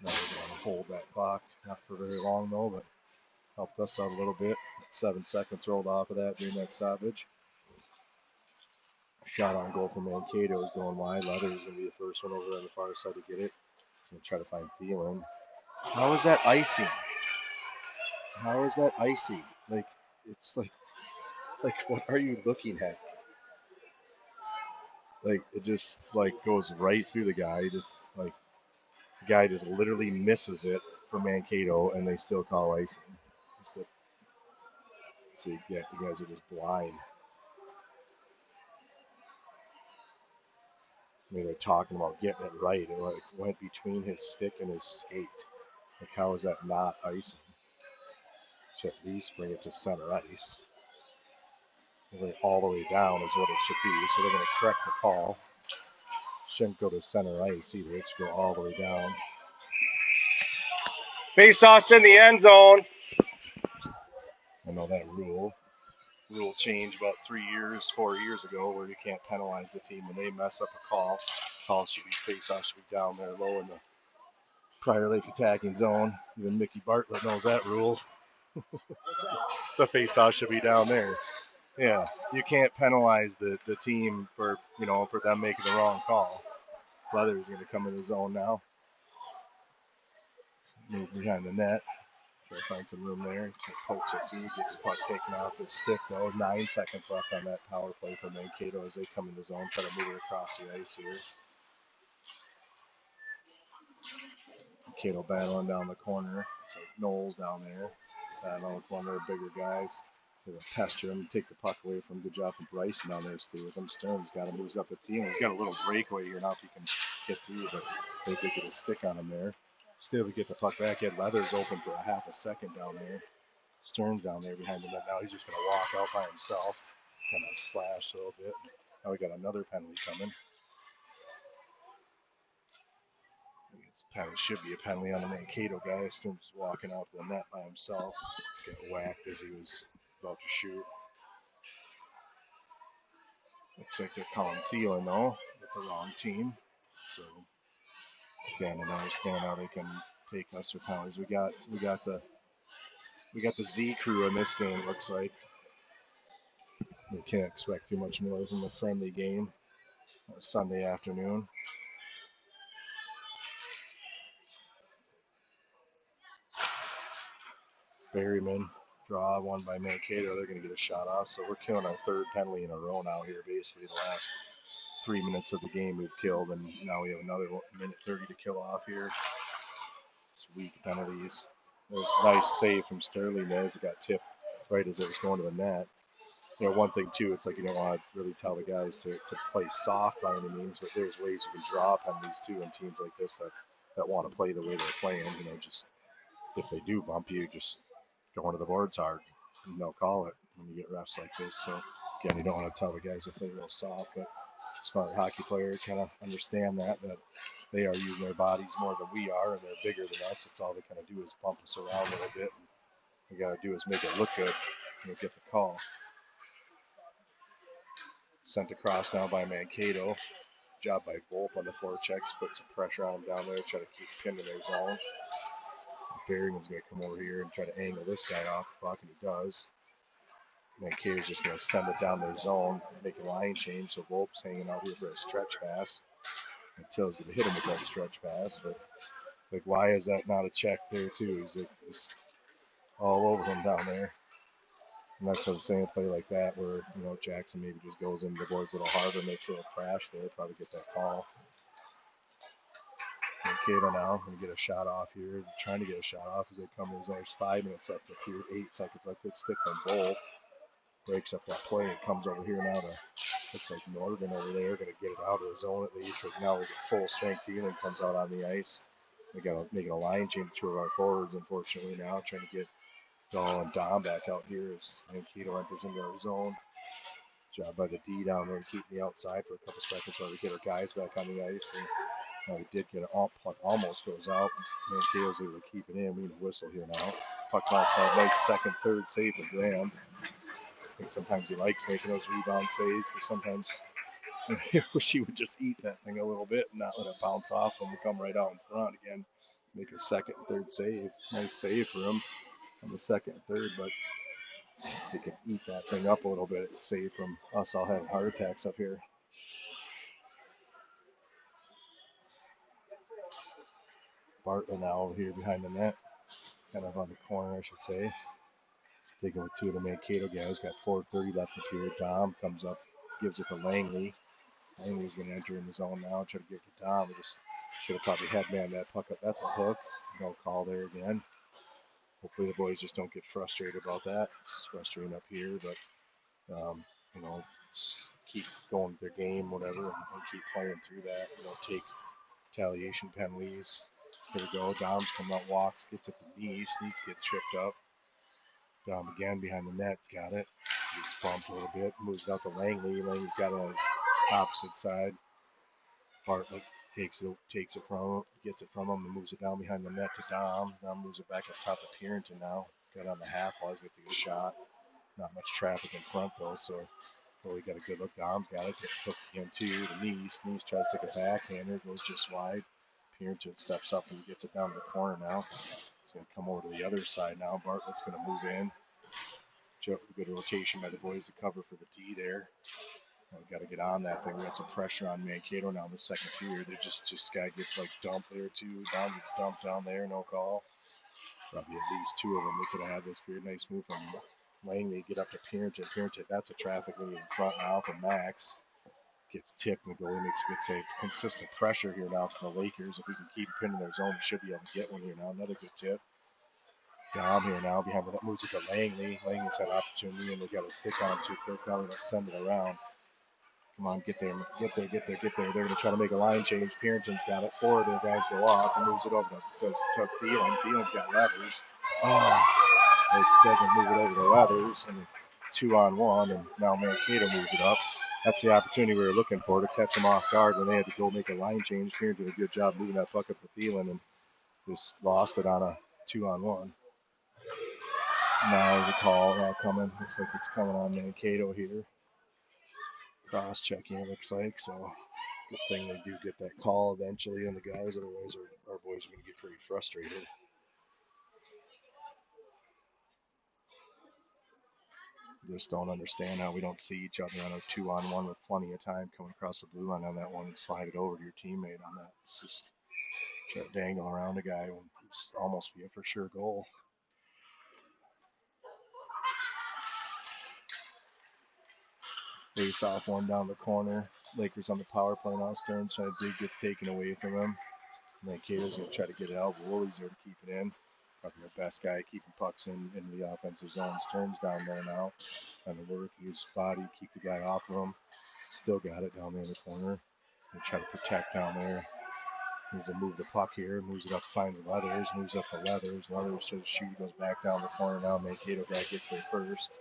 Now we're going to hold that clock. Not for very long though, but helped us out a little bit. 7 seconds rolled off of that during that stoppage. Shot on goal from Mankato is going wide. Leather is going to be the first one over on the far side to get it. He's going to try to find Thielen. How is that icing? How is that icing? Like, it's like what are you looking at? Like, it just like goes right through the guy. Just like the guy just literally misses it for Mankato, and they still call icing. So you guys are just blind. I mean, they're talking about getting it right. It like went between his stick and his skate. Like, how is that not icing? Should at least bring it to center ice. All the way down is what it should be. So they're going to correct the call. Shouldn't go to center ice either. It should go all the way down. Face-offs in the end zone. I know that rule changed about 4 years ago, where you can't penalize the team when they mess up a call. Call should be face-off, should be down there low in the Prior Lake attacking zone. Even Mickey Bartlett knows that rule. The face-off should be down there. Yeah, you can't penalize the team for them making the wrong call. Leather's going to come in the zone now. Move behind the net. Try to find some room there. Pokes it through. Gets the puck taken off his stick, though. 9 seconds left on that power play for Mankato as they come in the zone. Try to move it across the ice here. Mankato battling down the corner. It's like Knowles down there. Battling with one of their bigger guys. So they pester him, take the puck away from him. Good job from Bryson down there to stay with him. Stearns got him, moves up at the end. He's got a little breakaway here now if he can get through, but they did get a stick on him there. Still to get the puck back in. Leather's open for a half a second down there. Stearns down there behind the net. Now he's just going to walk out by himself. It's kind of slashed a little bit. Now we got another penalty coming. This penalty should be a penalty on the Mankato guy. Stearns is walking out to the net by himself. He's got whacked as he was about to shoot. Looks like they're calling Thielen though, with the wrong team. So again, and I understand how they can take us for penalties. We got the Z crew in this game. Looks like we can't expect too much more from a friendly game on a Sunday afternoon. Berryman draw one by Mankato. They're going to get a shot off. So we're killing our third penalty in a row now here. Basically, the last 3 minutes of the game we've killed, and now we have another minute 30 to kill off here. It's weak penalties. There's a nice save from Sterling there as it got tipped right as it was going to the net. One thing too, it's like you don't want to really tell the guys to play soft by any means, but there's ways you can draw penalties too in teams like this that want to play the way they're playing. Just if they do bump you, just go into the boards hard and they'll call it when you get refs like this. So again, you don't want to tell the guys to play real soft, but smart hockey players kind of understand that they are using their bodies more than we are, and they're bigger than us. It's all they kind of do is bump us around a little bit. And we got to do is make it look good and get the call. Sent across now by Mankato. Job by Volpe on the forechecks. Put some pressure on him down there. Try to keep pinned in their zone. Berryman's going to come over here and try to angle this guy off the puck, and he does. Mankato's just going to send it down their zone, make a line change. So Volpe's hanging out here for a stretch pass. Until he's going to hit him with that stretch pass. But like, why is that not a check there too? He's like just all over him down there. And that's what I'm saying, a play like that where, Jackson maybe just goes into the boards a little harder, makes a little crash there, probably get that call. Mankato now going to get a shot off here. Trying to get a shot off as they come. There's only 5 minutes left here, 8 seconds left. Good stick from Volpe. Breaks up that play and comes over here now to, looks like Norton over there, going to get it out of the zone at least. So now we get full strength Thielen comes out on the ice. We got to make a line change. 2 of our forwards, unfortunately, now trying to get Dahl and Dom back out here as Mankato enters into our zone. Job by the D down there to keep me outside for a couple seconds while we get our guys back on the ice. And we did get an puck almost goes out. Mankato's able to keep it in. We need a whistle here now. Puck outside, nice second, third save for Graham. I think sometimes he likes making those rebound saves, but sometimes I wish he would just eat that thing a little bit and not let it bounce off and come right out in front again. Make a second and third save. Nice save for him on the second and third, but if he could eat that thing up a little bit, save from us all having heart attacks up here. Bartlett now over here behind the net, kind of on the corner, I should say. Sticking with two of the Mankato guys. Got 4:30 left in the period. Dom thumbs up, gives it to Langley. Langley's going to enter in the zone now. Try to give it to Dom. We just should have probably headman that puck up. That's a hook. No call there again. Hopefully the boys just don't get frustrated about that. It's frustrating up here, but you know, keep going with their game, whatever, and keep playing through that. Take retaliation penalties. Here we go. Dom's coming out, walks, gets it to Neese. Neese gets tripped up. Dom again behind the net. Got it. Gets bumped a little bit. Moves it out to Langley. Langley's got it on his opposite side. Bartlett takes it from him, gets it from him, and moves it down behind the net to Dom. Dom moves it back up top of Pierrington now. He's got on the half wall. He's got to get a shot. Not much traffic in front, though, so we got a good look. Dom's got it. Gets hooked again, too, to Neese. Neese tries to take a backhander. Goes just wide. Pierrington steps up and gets it down to the corner now. He's going to come over to the other side now. Bartlett's going to move in. Good rotation by the boys to cover for the D there. We got to get on that thing. We got some pressure on Mankato now in the second period. They just guy gets like dumped there too. Dom gets dumped down there, no call. Probably at least two of them they could have had this period. Nice move from Langley. Get up to Pierrington. Pierrington, that's a traffic lead in front now from Max. Gets tipped and the goalie makes a good save. Consistent pressure here now from the Lakers. If we can keep pinning their zone, we should be able to get one here now. Another good tip. Dom here now behind the net, moves it to Langley. Langley's had opportunity and they got a stick on him too quick. Now we're going to send it around. Come on, get there. They're going to try to make a line change. Pierrington's got it. Four of their guys go off. He moves it over to Thielen. Thielen's got Leathers. Oh, it doesn't move it over to Leathers. And 2-on-1, and now Mankato moves it up. That's the opportunity we were looking for to catch them off guard when they had to go make a line change. Pierrington did a good job moving that puck up to Thielen and just lost it on a 2-on-1. Now there's a call now coming. Looks like it's coming on Mankato here. Cross-checking, it looks like. So good thing they do get that call eventually on the guys. Otherwise, our boys are going to get pretty frustrated. Just don't understand how we don't see each other on a 2-on-1 with plenty of time coming across the blue line on that one and slide it over to your teammate on that. It's just try to dangle around a guy when it's almost be a for sure goal. Face off one down the corner. Lakers on the power play now. Stearns trying to dig, gets taken away from him. Mankato's going to try to get it out. Woolley's there to keep it in. Probably our best guy keeping pucks into the offensive zone. Stearns down there now. Trying to work his body, keep the guy off of him. Still got it down there in the corner. They try to protect down there. Needs to move the puck here. Moves it up, finds Leathers. Moves up to Leathers. Leathers tries to shoot. Goes back down the corner now. Mankato guy gets there first.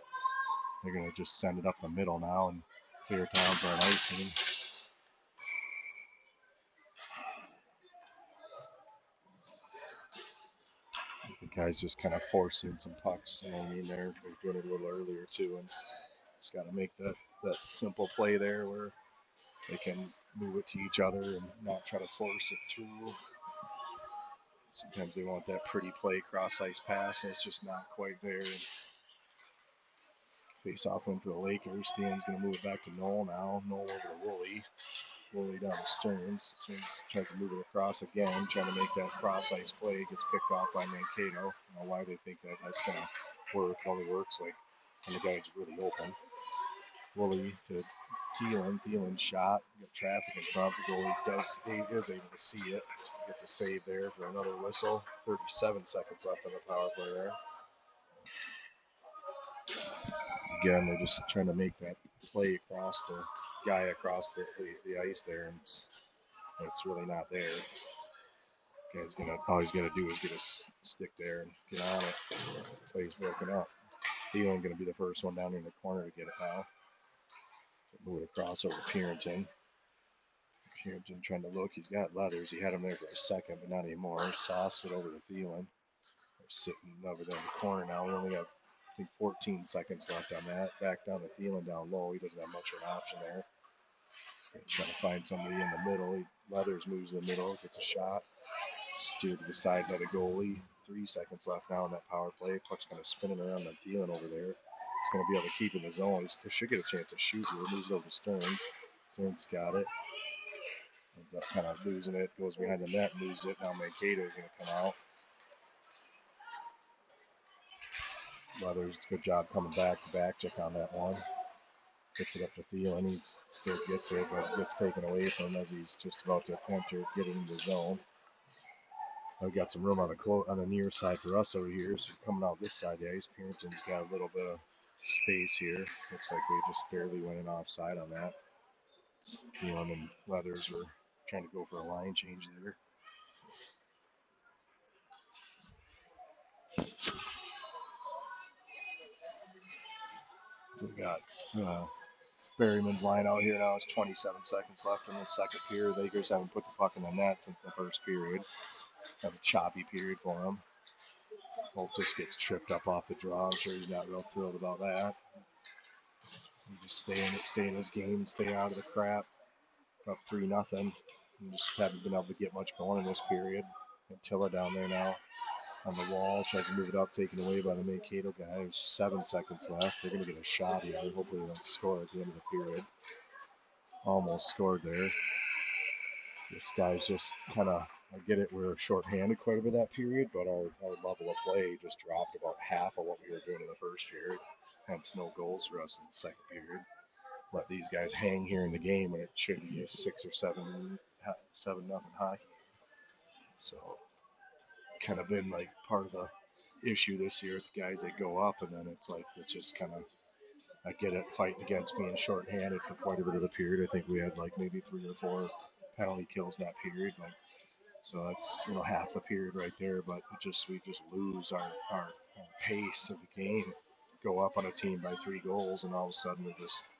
They're going to just send it up the middle now and clear it down for an icing. The guys just kind of forcing some pucks. You know what I mean? They're doing it a little earlier too, and just got to make that simple play there where they can move it to each other and not try to force it through. Sometimes they want that pretty play cross ice pass, and it's just not quite there. Face off win for the Lakers. Thielen's going to move it back to Knoll now. Knoll over to Woolley. Woolley down to Stearns. Stearns tries to move it across again, trying to make that cross ice play. Gets picked off by Mankato. I don't know why they think that's going to work. It only works like when the guy's really open. Woolley to Thielen. Thielen's shot. Got traffic in front. The goalie is able to see it. Gets a save there for another whistle. 37 seconds left on the power play there. Again, they're just trying to make that play across the guy across the ice there, and it's really not there. Guy's all he's gonna do is get a stick there and get on it. Play's broken up. Thielen gonna be the first one down in the corner to get it now. Move it across over to Pierrington. Pierrington trying to look. He's got Leathers. He had him there for a second, but not anymore. Sauce it over to Thielen. They're sitting over there in the corner now. We only have, I think, 14 seconds left on that. Back down to Thielen down low. He doesn't have much of an option there. Trying to find somebody in the middle. Leathers moves in the middle, gets a shot. Steered to the side by the goalie. 3 seconds left now in that power play. Puck's kind of spinning around on Thielen over there. He's going to be able to keep in the zone. He should get a chance to shoot here. Moves it over to Stearns. Stearns got it. Ends up kind of losing it, goes behind the net, loses it. Now Mankato's going to come out. Leathers, good job coming back to back check on that one. Gets it up to Thielen. He still gets it, but it gets taken away from him as he's just about to enter, get into the zone. I've got some room on the near side for us over here, so coming out this side of the ice, Purinton's got a little bit of space here. Looks like we just barely went in offside on that. Thielen and Leathers were trying to go for a line change there. We got Berryman's line out here now. It's 27 seconds left in the second period. Lakers haven't put the puck in the net since the first period. Have a choppy period for him. Holt just gets tripped up off the draw. I'm sure he's not real thrilled about that. He just stay in his game and stay out of the crap. Up 3-0. We just haven't been able to get much going in this period. Attila down there now on the wall. Tries to move it up, taken away by the Mankato guy. There's 7 seconds left. They're going to get a shot here. Hopefully they don't score at the end of the period. Almost scored there. This guy's just kind of, I get it, we're shorthanded quite a bit that period, but our level of play just dropped about half of what we were doing in the first period. Hence no goals for us in the second period. Let these guys hang here in the game when it should be a 6 or 7 nothing hockey. So kind of been like part of the issue this year with the guys that go up, and then it's like it's just kind of, I get it, fighting against being shorthanded for quite a bit of the period. I think we had like maybe 3 or 4 penalty kills that period, like, so that's half the period right there. But we just lose our pace of the game, go up on a team by 3 goals, and all of a sudden we just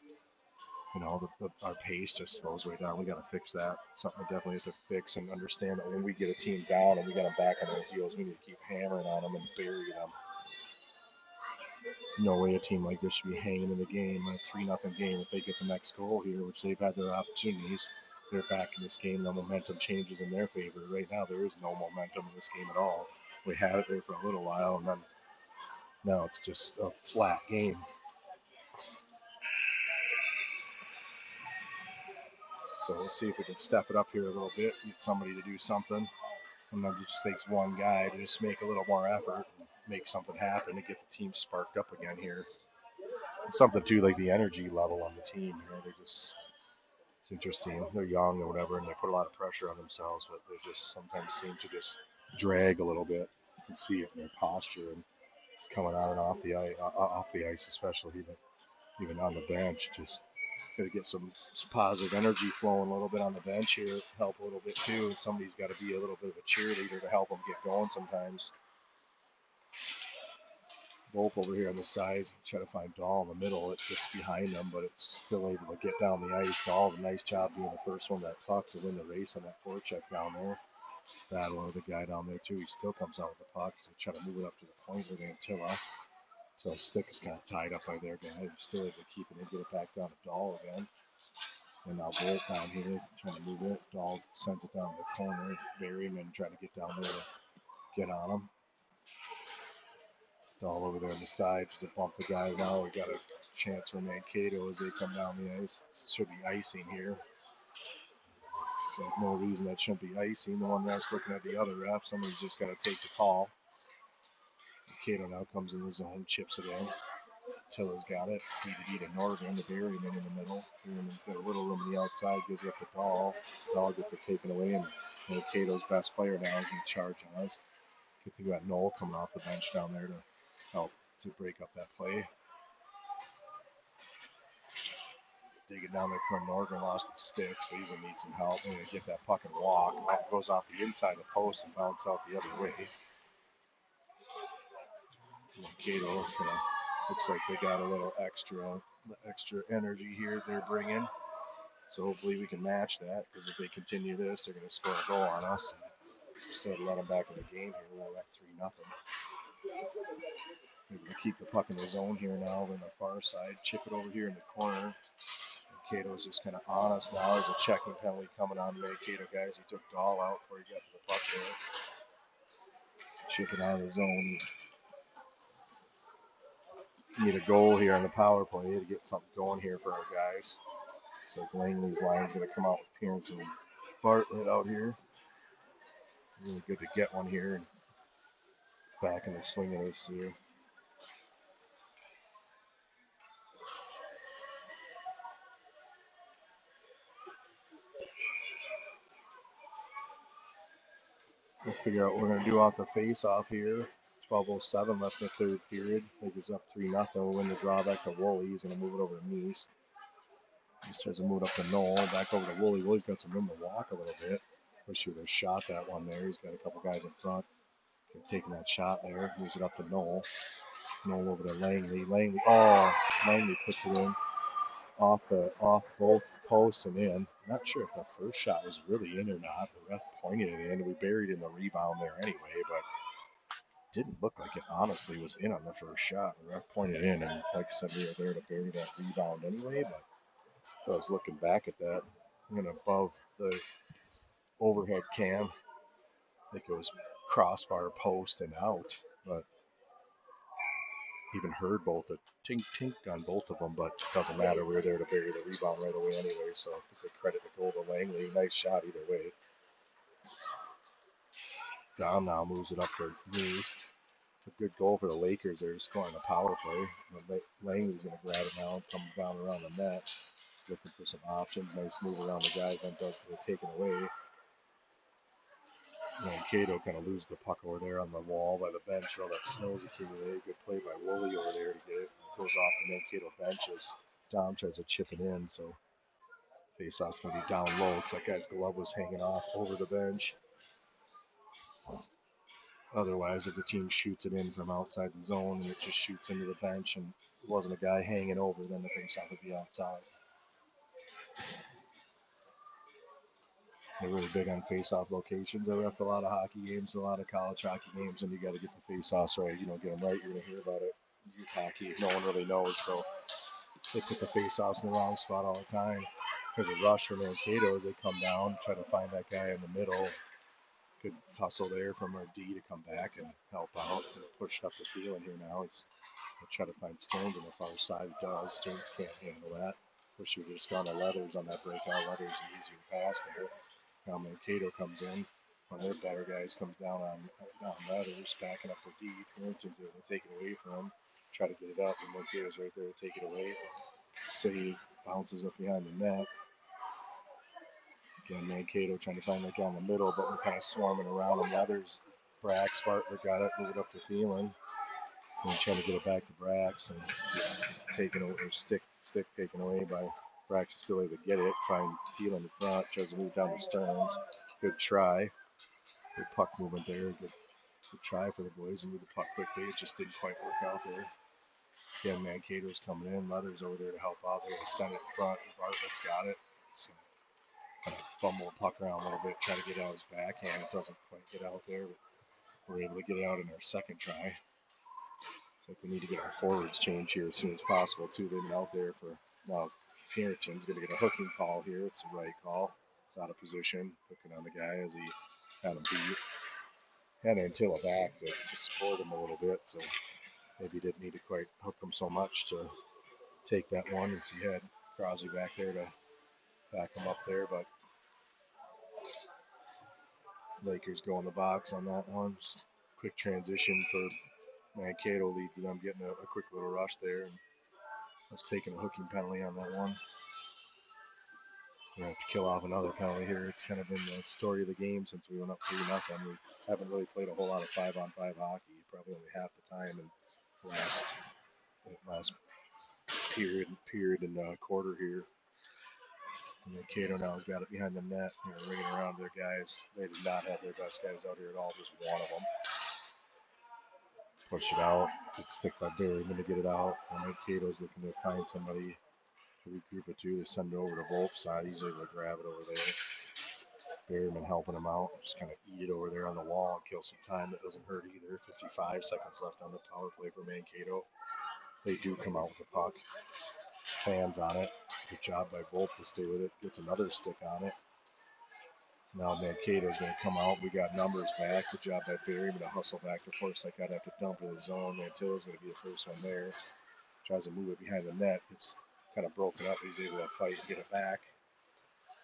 our pace just slows way down. We got to fix that. Something we definitely have to fix and understand that when we get a team down and we got them back on their heels, we need to keep hammering on them and bury them. No way a team like this should be hanging in the game, a 3-0 game. If they get the next goal here, which they've had their opportunities, they're back in this game. The momentum changes in their favor. Right now, there is no momentum in this game at all. We had it there for a little while, and then now it's just a flat game. So we'll see if we can step it up here a little bit, get somebody to do something. And then it just takes one guy to just make a little more effort and make something happen to get the team sparked up again here. And something too, like the energy level on the team. They're just, it's interesting. They're young or whatever, and they put a lot of pressure on themselves, but they just sometimes seem to just drag a little bit. You can see it in their posture and coming on and off the ice, especially even on the bench. Just got to get some positive energy flowing a little bit on the bench here, help a little bit too. And somebody's got to be a little bit of a cheerleader to help them get going sometimes. Volk over here on the sides, try to find Dahl in the middle. It gets behind them, but it's still able to get down the ice. Dahl, a nice job being the first one that puck to win the race on that forecheck down there. Battle over the guy down there too. He still comes out with the puck. He's trying to move it up to the point with Antilla. So his stick is kind of tied up by their guy. He's still able to keep it and get it back down to Dahl again. And now Bolt down here trying to move it. Dahl sends it down the corner. Berryman trying to get down there to get on him. Dahl over there on the side to bump the guy. Now we got a chance for Mankato as they come down the ice. It should be icing here. There's like no reason that shouldn't be icing. The one that's looking at the other ref. Somebody's just got to take the call. Mankato now comes in the zone, chips it in. Tilla's got it. PDD to Norgren, the Berryman in the middle. Berryman's got a little room on the outside, gives it up to Dahl. Dahl gets it taken away, and Mankato's best player now is in charge on us. Good thing about Noel coming off the bench down there to help to break up that play. Dig it down there. Norgren lost his stick, so he's going to need some help. They're going to get that puck and walk. That goes off the inside of the post and bounce out the other way. Mankato looks like they got a little extra energy here they're bringing. So hopefully we can match that, because if they continue this, they're going to score a goal on us. And instead of let them back in the game here, we're at 3-0. Maybe we'll keep the puck in the zone here now over on the far side. Chip it over here in the corner. Mankato's just kind of on us now. There's a checking penalty coming on Mankato, guys. He took Dahl out before he got to the puck there. Chip it out of the zone. Need a goal here on the power play to get something going here for our guys. So Langley's line is going to come out with Purinton Bartlett out here. Really good to get one here and back in the swing of this here. We'll figure out what we're going to do off the face-off here. 12:07 left in the third period. Lakers up 3-0. We'll win the draw back to Woolley. He's going to move it over to Meast. He starts to move it up to Knoll. Back over to Woolley. Woolley's got some room to walk a little bit. Wish he would have shot that one there. He's got a couple guys in front. Taking that shot there. Moves it up to Knoll. Knoll over to Langley. Langley puts it in. Off both posts and in. Not sure if the first shot was really in or not. The ref pointed it in. We buried in the rebound there anyway, but didn't look like it honestly was in on the first shot. The ref pointed in, and like I said, we were there to bury that rebound anyway, but I was looking back at that and above the overhead cam. I think it was crossbar, post, and out, but even heard both a tink tink on both of them, but it doesn't matter. We were there to bury the rebound right away anyway, so I think credit to goal to Langley. Nice shot either way. Dom now moves it up for Meast. A good goal for the Lakers. They're scoring a power play. Langley's going to grab it now and come down around the net. He's looking for some options. Nice move around the guy, then does get it taken away. Mankato kind of loses the puck over there on the wall by the bench. All that snow's accumulated. Good play by Woolley over there to get it. It goes off the Mankato bench as Dom tries to chip it in. So face-off's going to be down low because that guy's glove was hanging off over the bench. Otherwise, if the team shoots it in from outside the zone and it just shoots into the bench and it wasn't a guy hanging over, then the face-off would be outside. They're really big on face-off locations. I ref a lot of hockey games, a lot of college hockey games, and you got to get the face-offs right. You don't get them right, you're going to hear about it. Youth hockey, no one really knows, so they put the face-offs in the wrong spot all the time. There's a rush for Mankato as they come down, try to find that guy in the middle. Good hustle there from our D to come back and help out. Pushed up the field in here now. He's try to find Stearns on the far side. He does. Stearns can't handle that. Wish he would have just gone to Leathers on that breakout. Leathers an easier pass there. Now Mankato comes in. One of their better guys comes down on Leathers, backing up the D. Farrington's able to take it away from him. Try to get it up, and Mankato's right there to take it away. City bounces up behind the net. Again, Mankato trying to find that guy in the middle, but we're kind of swarming around him. Leathers, Brax, Bartlett got it, move it up to Thielen. And trying to get it back to Brax, and just taken over, stick taken away by Brax. Is still able to get it. Find Thielen in front, tries to move down to Stearns. Good try. Good puck movement there. Good try for the boys and move the puck quickly. It just didn't quite work out there. Again, Mankato's coming in. Leathers over there to help out. They send it in front. Bartlett's got it. So kind of fumble the puck around a little bit, try to get out his backhand. It doesn't quite get out there, but we're able to get it out in our second try. It's like we need to get our forwards changed here as soon as possible, too. They've been out there for, now, Farrington's going to get a hooking call here. It's the right call. He's out of position, hooking on the guy as he kind of beat. Had Antilla back to support him a little bit, so maybe didn't need to quite hook him so much to take that one, as he had Crosby back there to back him up there, but Lakers go in the box on that one. Just quick transition for Mankato leads to them getting a quick little rush there, and us taking a hooking penalty on that one. We're going to have to kill off another penalty here. It's kind of been the story of the game since we went up 3-0. We haven't really played a whole lot of 5-on-5 hockey, probably only half the time in last period and quarter here. And Mankato now has got it behind the net. They're ringing around their guys. They did not have their best guys out here at all, just one of them. Push it out. Good stick by Berryman to get it out. And Mankato's looking to find somebody to regroup it to. They send it over to Volp's side. He's able to grab it over there. Berryman helping him out. Just kind of eat it over there on the wall and kill some time. That doesn't hurt either. 55 seconds left on the power play for Mankato. They do come out with the puck. Fans on it. Good job by Volp to stay with it. Gets another stick on it. Now Mankato's going to come out. We got numbers back. Good job by Berryman to hustle back to force that guy to have to dump in the zone. Mantilla's going to be the first one there. Tries to move it behind the net. It's kind of broken up. He's able to fight and get it back.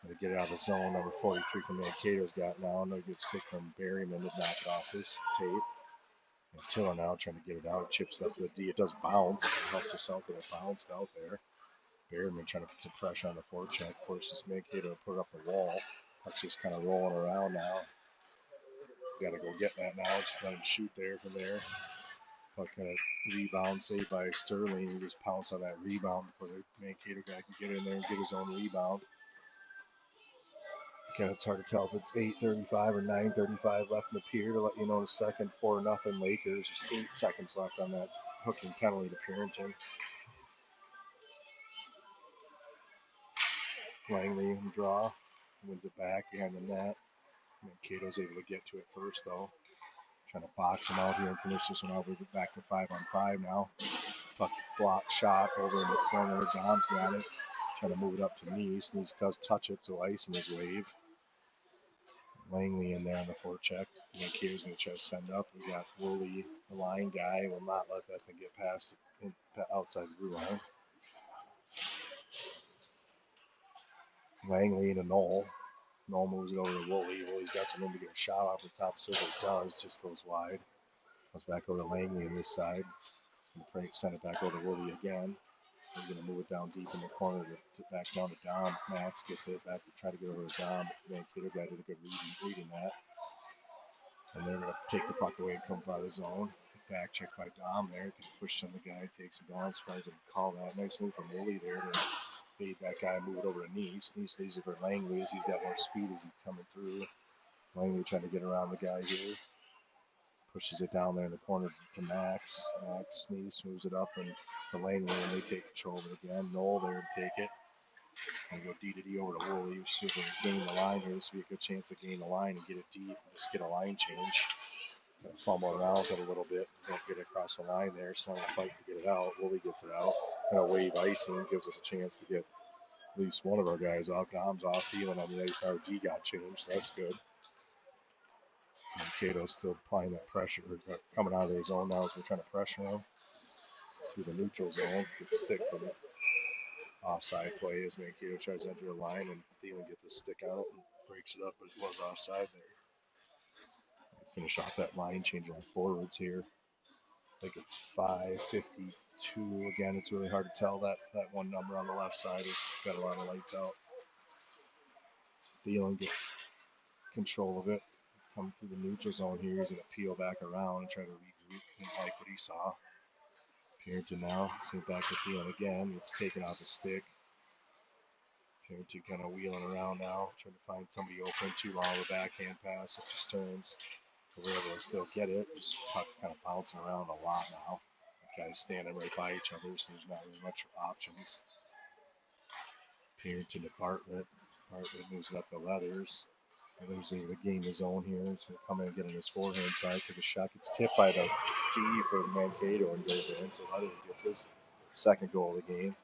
To get it out of the zone. Number 43 from Mankato's got now. Another good stick from Berryman to knock it off his tape. And Tiller now trying to get it out. Chips it up to the D. It does bounce. It helped us out that it bounced out there. Berryman trying to put some pressure on the forecheck. Forces Mankato to put it up the wall. Puck's just kind of rolling around now. Got to go get that now. Just let him shoot there from there. Puck kind of rebound saved by Sterling. He just pounce on that rebound before the Mankato guy can get in there and get his own rebound. Again, it's hard to tell if it's 8:35 or 9:35 left in the period to let you know the second 4-0 Lakers. Just 8 seconds left on that hooking penalty to Purinton. Langley in draw. Wins it back behind the net. Mankato's able to get to it first, though. Trying to box him out here and finish this one out. We're back to 5-on-5 now. Puck block shot over in the corner. Dom's got it. Trying to move it up to Neese. Neese does touch it, so ice in his wave. Langley in there on the forecheck. Mankato's going to try to send up. We got Woolley, the line guy. Will not let that thing get past outside the blue line. Langley to Knoll. Knoll moves it over to Woolley. Woolley's got some room to get a shot off the top circle. Does. Just goes wide. Goes back over to Langley on this side. He's going to send it back over to Woolley again. He's going to move it down deep in the corner to back down to Dom. Max gets it back to try to get over to Dom. Mankato guy did a good reading that. And they're going to take the puck away and come by the zone. Back check by Dom there. Can push some of the guy. Takes him down. Surprised him call that. Nice move from Woolley there to bait that guy and move it over to Neese. Neese leaves it for Langley as he's got more speed as he's coming through. Langley trying to get around the guy here. Pushes it down there in the corner to Max. Max Neese moves it up and to Langley, and they take control of it again. Knoll there to take it. And go D to D over to Woolley. See if we can gain the line here. This would be a good chance to gain the line and get it deep and just get a line change. Kind of fumble around with it a little bit. Don't get it across the line there. So I'm going to fight to get it out. Woolley gets it out. Kind of wave icing. Gives us a chance to get at least one of our guys off. Dom's off. Feeling on the ice. Our D got changed. So that's good. Mankato's still applying that pressure. Coming out of their zone now as we're trying to pressure him. Through the neutral zone. Good stick for the offside play as Mankato tries to enter the line and Thielen gets a stick on it and breaks it up, but it was offside there. Finish off that line change on forwards here. I think it's 5:52. Again, it's really hard to tell. That one number on the left side has got a lot of lights out. Thielen gets control of it. Coming through the neutral zone here. He's going to peel back around and try to regroup and like what he saw. Purinton now, send it back to Thielen again. It's taken off his stick. Purinton kind of wheeling around now, trying to find somebody open. Too long of a backhand pass. It just turns. We're able to still get it. Just puck kind of bouncing around a lot now. The guys standing right by each other, so there's not really much options. Purinton to Bartlett. Bartlett moves it up to Leathers. Leathers able to gain the zone here. It's going to come in and get on his forehand side. Took a shot. Gets tipped by the D for Mankato and goes in. So Leathers gets his second goal of the game.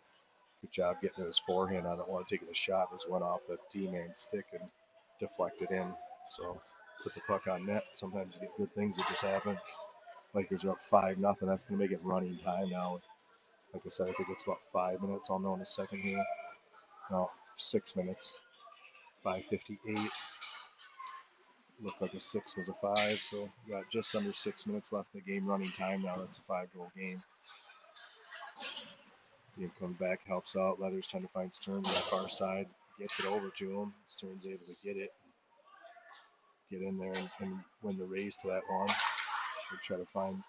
Good job getting to his forehand. I don't want to take a shot. This went off the D-man's stick and deflected in. So put the puck on net. Sometimes you get good things that just happen. Lakers are up 5-0. That's going to make it running time now. Like I said, I think it's about 5 minutes. I'll know in a second here. No, 6 minutes. 5:58. Looked like a 6 was a 5, so we got just under 6 minutes left in the game running time now. That's a 5-goal game. Team comes back, helps out. Leathers trying to find Stearns on the far side. Gets it over to him. Stearns able to get it. Get in there and win the race to that one. We try to find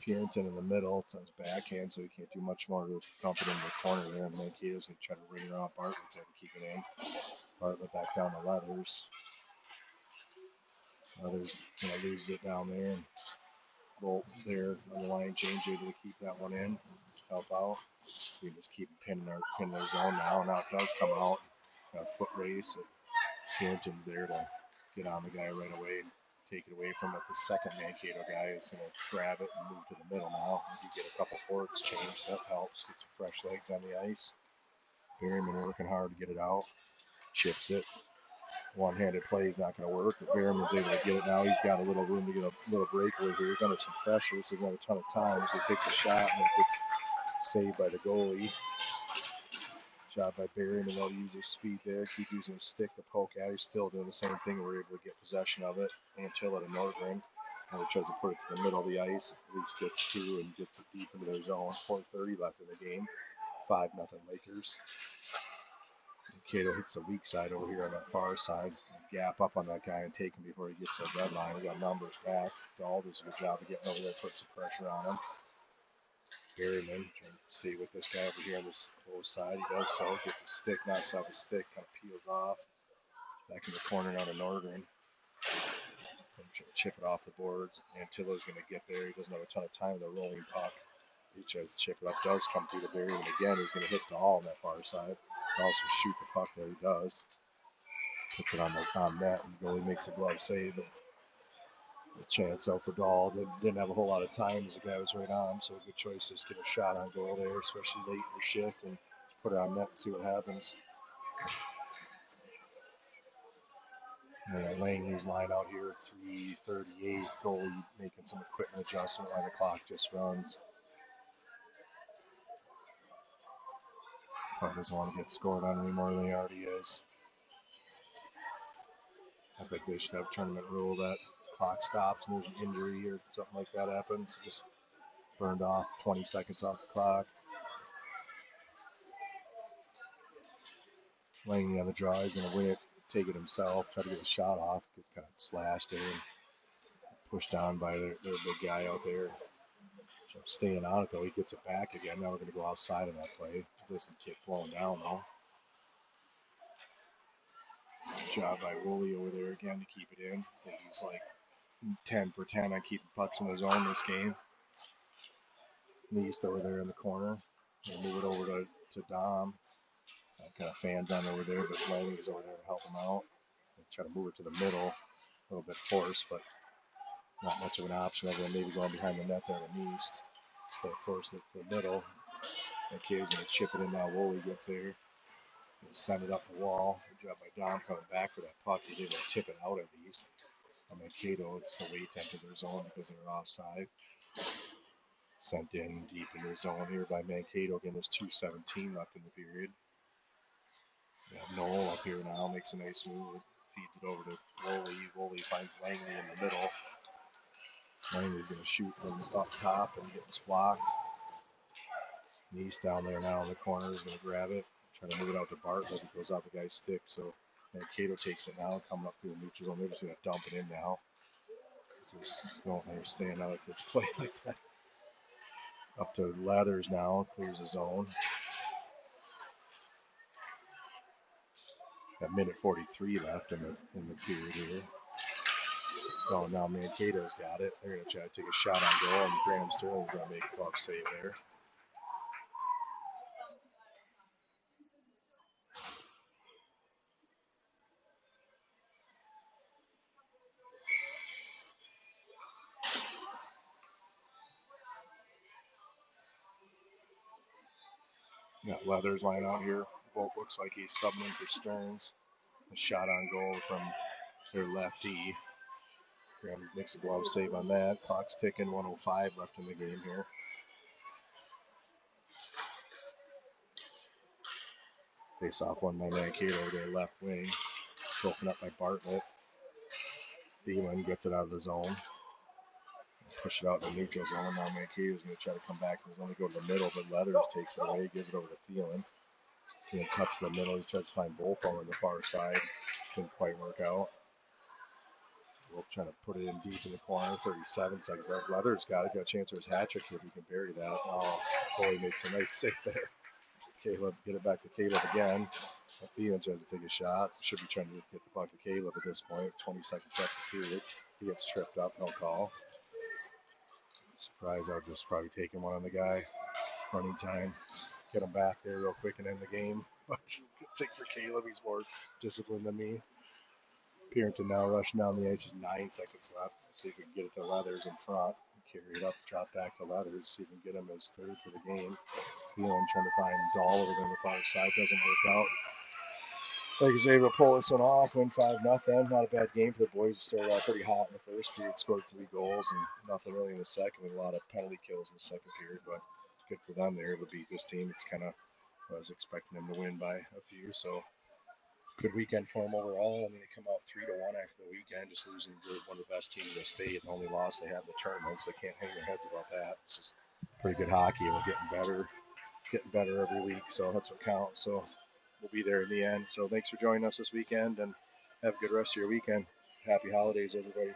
Purinton in the middle. It's on his backhand, so he can't do much more to dump it into the corner there. And Mankato's going to try to ring it off Bartlett's there to keep it in. Bartlett back down to Leathers. Leathers going to lose it down there and roll there on the line change, able to keep that one in, help out. We just keep pinning their zone now. Now it does come out. Got a foot race. Purinton's there to get on the guy right away and take it away from it. The second Mankato guy is going to grab it and move to the middle now. You get a couple forwards changed. That helps. Get some fresh legs on the ice. Berryman working hard to get it out. Chips it. One-handed play is not going to work, but Berryman's able to get it now. He's got a little room to get a little breakaway here. He's under some pressure, so he's not a ton of time. So he takes a shot, and it gets saved by the goalie. Job by Barry, and they'll use his speed there, keep using his stick to poke at. He's still doing the same thing. We're able to get possession of it until at a Nordgren. And he tries to put it to the middle of the ice. At least gets to and gets it deep into their zone. 4:30 left in the game. 5-0 Lakers. Cato hits the weak side over here on that far side. Gap up on that guy and take him before he gets to the red line. He got numbers back. Dahl does a good job of getting over there, put some pressure on him. Berryman trying to stay with this guy over here on this close side. He does so. Gets a stick, knocks off his stick, kind of peels off. Back in the corner now to Nordgren. Trying to chip it off the boards. Antilla's going to get there. He doesn't have a ton of time with a rolling puck. He tries to chip it up. Does come through the Berryman again. He's going to hit Dahl on that far side. Also shoot the puck there. He does. Puts it on net, and the goalie makes a glove save. A chance out for Dahl. Didn't have a whole lot of time as the guy was right on, so a good choice to just get a shot on goal there, especially late in the shift, and put it on net and see what happens. Langley's line out here, 3:38. Goalie making some equipment adjustment while the clock just runs. Probably doesn't want to get scored on any more than he already is. I think they should have a tournament rule that clock stops and there's an injury or something like that happens. Just burned off 20 seconds off the clock. Langley on the draw. He's going to win it, take it himself, try to get a shot off. Get kind of slashed there and pushed down by their big guy out there. So staying on it, though. He gets it back again. Now we're going to go outside of that play. It doesn't get blown down, though. Job by Woolley over there again to keep it in. I think he's like 10 for 10 on keeping pucks in the zone this game. Neist over there in the corner. We'll move it over to Dom. Kind of fans on over there, but Langley's over there to help him out. Try to move it to the middle. A little bit forced, but not much of an option other than maybe going behind the net there to Neist. So forced it to the middle. McKay's going to chip it in now. Woolley gets there. Send it up the wall. Good job by Dom coming back for that puck. He's able to tip it out at least. On Mankato, it's the way to enter their zone because they're offside. Sent in deep in the zone here by Mankato. Again, there's 2:17 left in the period. We have Noel up here now. Makes a nice move. Feeds it over to Woolley. Woolley finds Langley in the middle. Langley's going to shoot from up top and gets blocked. Neist down there now in the corner is going to grab it. Trying to move it out to Bartlett. It goes off the guy's stick. So Mankato takes it now, coming up through the neutral zone. They're just going to dump it in now. Just don't understand how it gets played like that. Up to Lathers now. Clears the zone. Got minute 43 left in the period here. Oh, now Mankato's got it. They're going to try to take a shot on goal, and Graham Sterling's going to make a glove save there. Got Leathers line out here. Bolt looks like he's subbing in for Stearns. A shot on goal from their lefty. Graham makes a glove save on that. Clock's ticking, 1:05 left in the game here. Face off one by Mankato, their left wing. Broken up by Bartlett. Thielen gets it out of the zone. Push it out in the neutral zone. Now Mankato's going to try to come back. He's only go to the middle, but Leathers takes it away. Gives it over to Thielen. Thielen cuts to the middle. He tries to find Bolpo on the far side. Didn't quite work out. Wolf trying to put it in deep in the corner. 37 seconds left. Leathers got it. Got a chance for his hat trick if he can bury that. Oh, Corey makes a nice save there. Caleb, get it back to Caleb again. Thielen tries to take a shot. Should be trying to just get the puck to Caleb at this point. 20 seconds left in the period. He gets tripped up. No call. Surprise, I'll just probably taking one on the guy. Running time. Just get him back there real quick and end the game. But good take for Caleb. He's more disciplined than me. Pierington now rushing down the ice. There's 9 seconds left. See if we can get it to Leathers in front. Carry it up, drop back to Leathers. See if we can get him his third for the game. Thielen trying to find Dahl over there on the far side. Doesn't work out. Lakers able to pull this one off, win 5-0. Not a bad game for the boys. Started out pretty hot in the first period, scored 3 goals, and nothing really in the second, with a lot of penalty kills in the second period. But good for them. They're able to beat this team. It's kind of I was expecting them to win by a few, so good weekend for them overall. I mean, they come out 3-1 after the weekend, just losing to one of the best teams in the state. The only loss they have in the tournament, so they can't hang their heads about that. It's just pretty good hockey, and we're getting better every week. So that's what counts. So we'll be there in the end. So thanks for joining us this weekend, and have a good rest of your weekend. Happy holidays, everybody.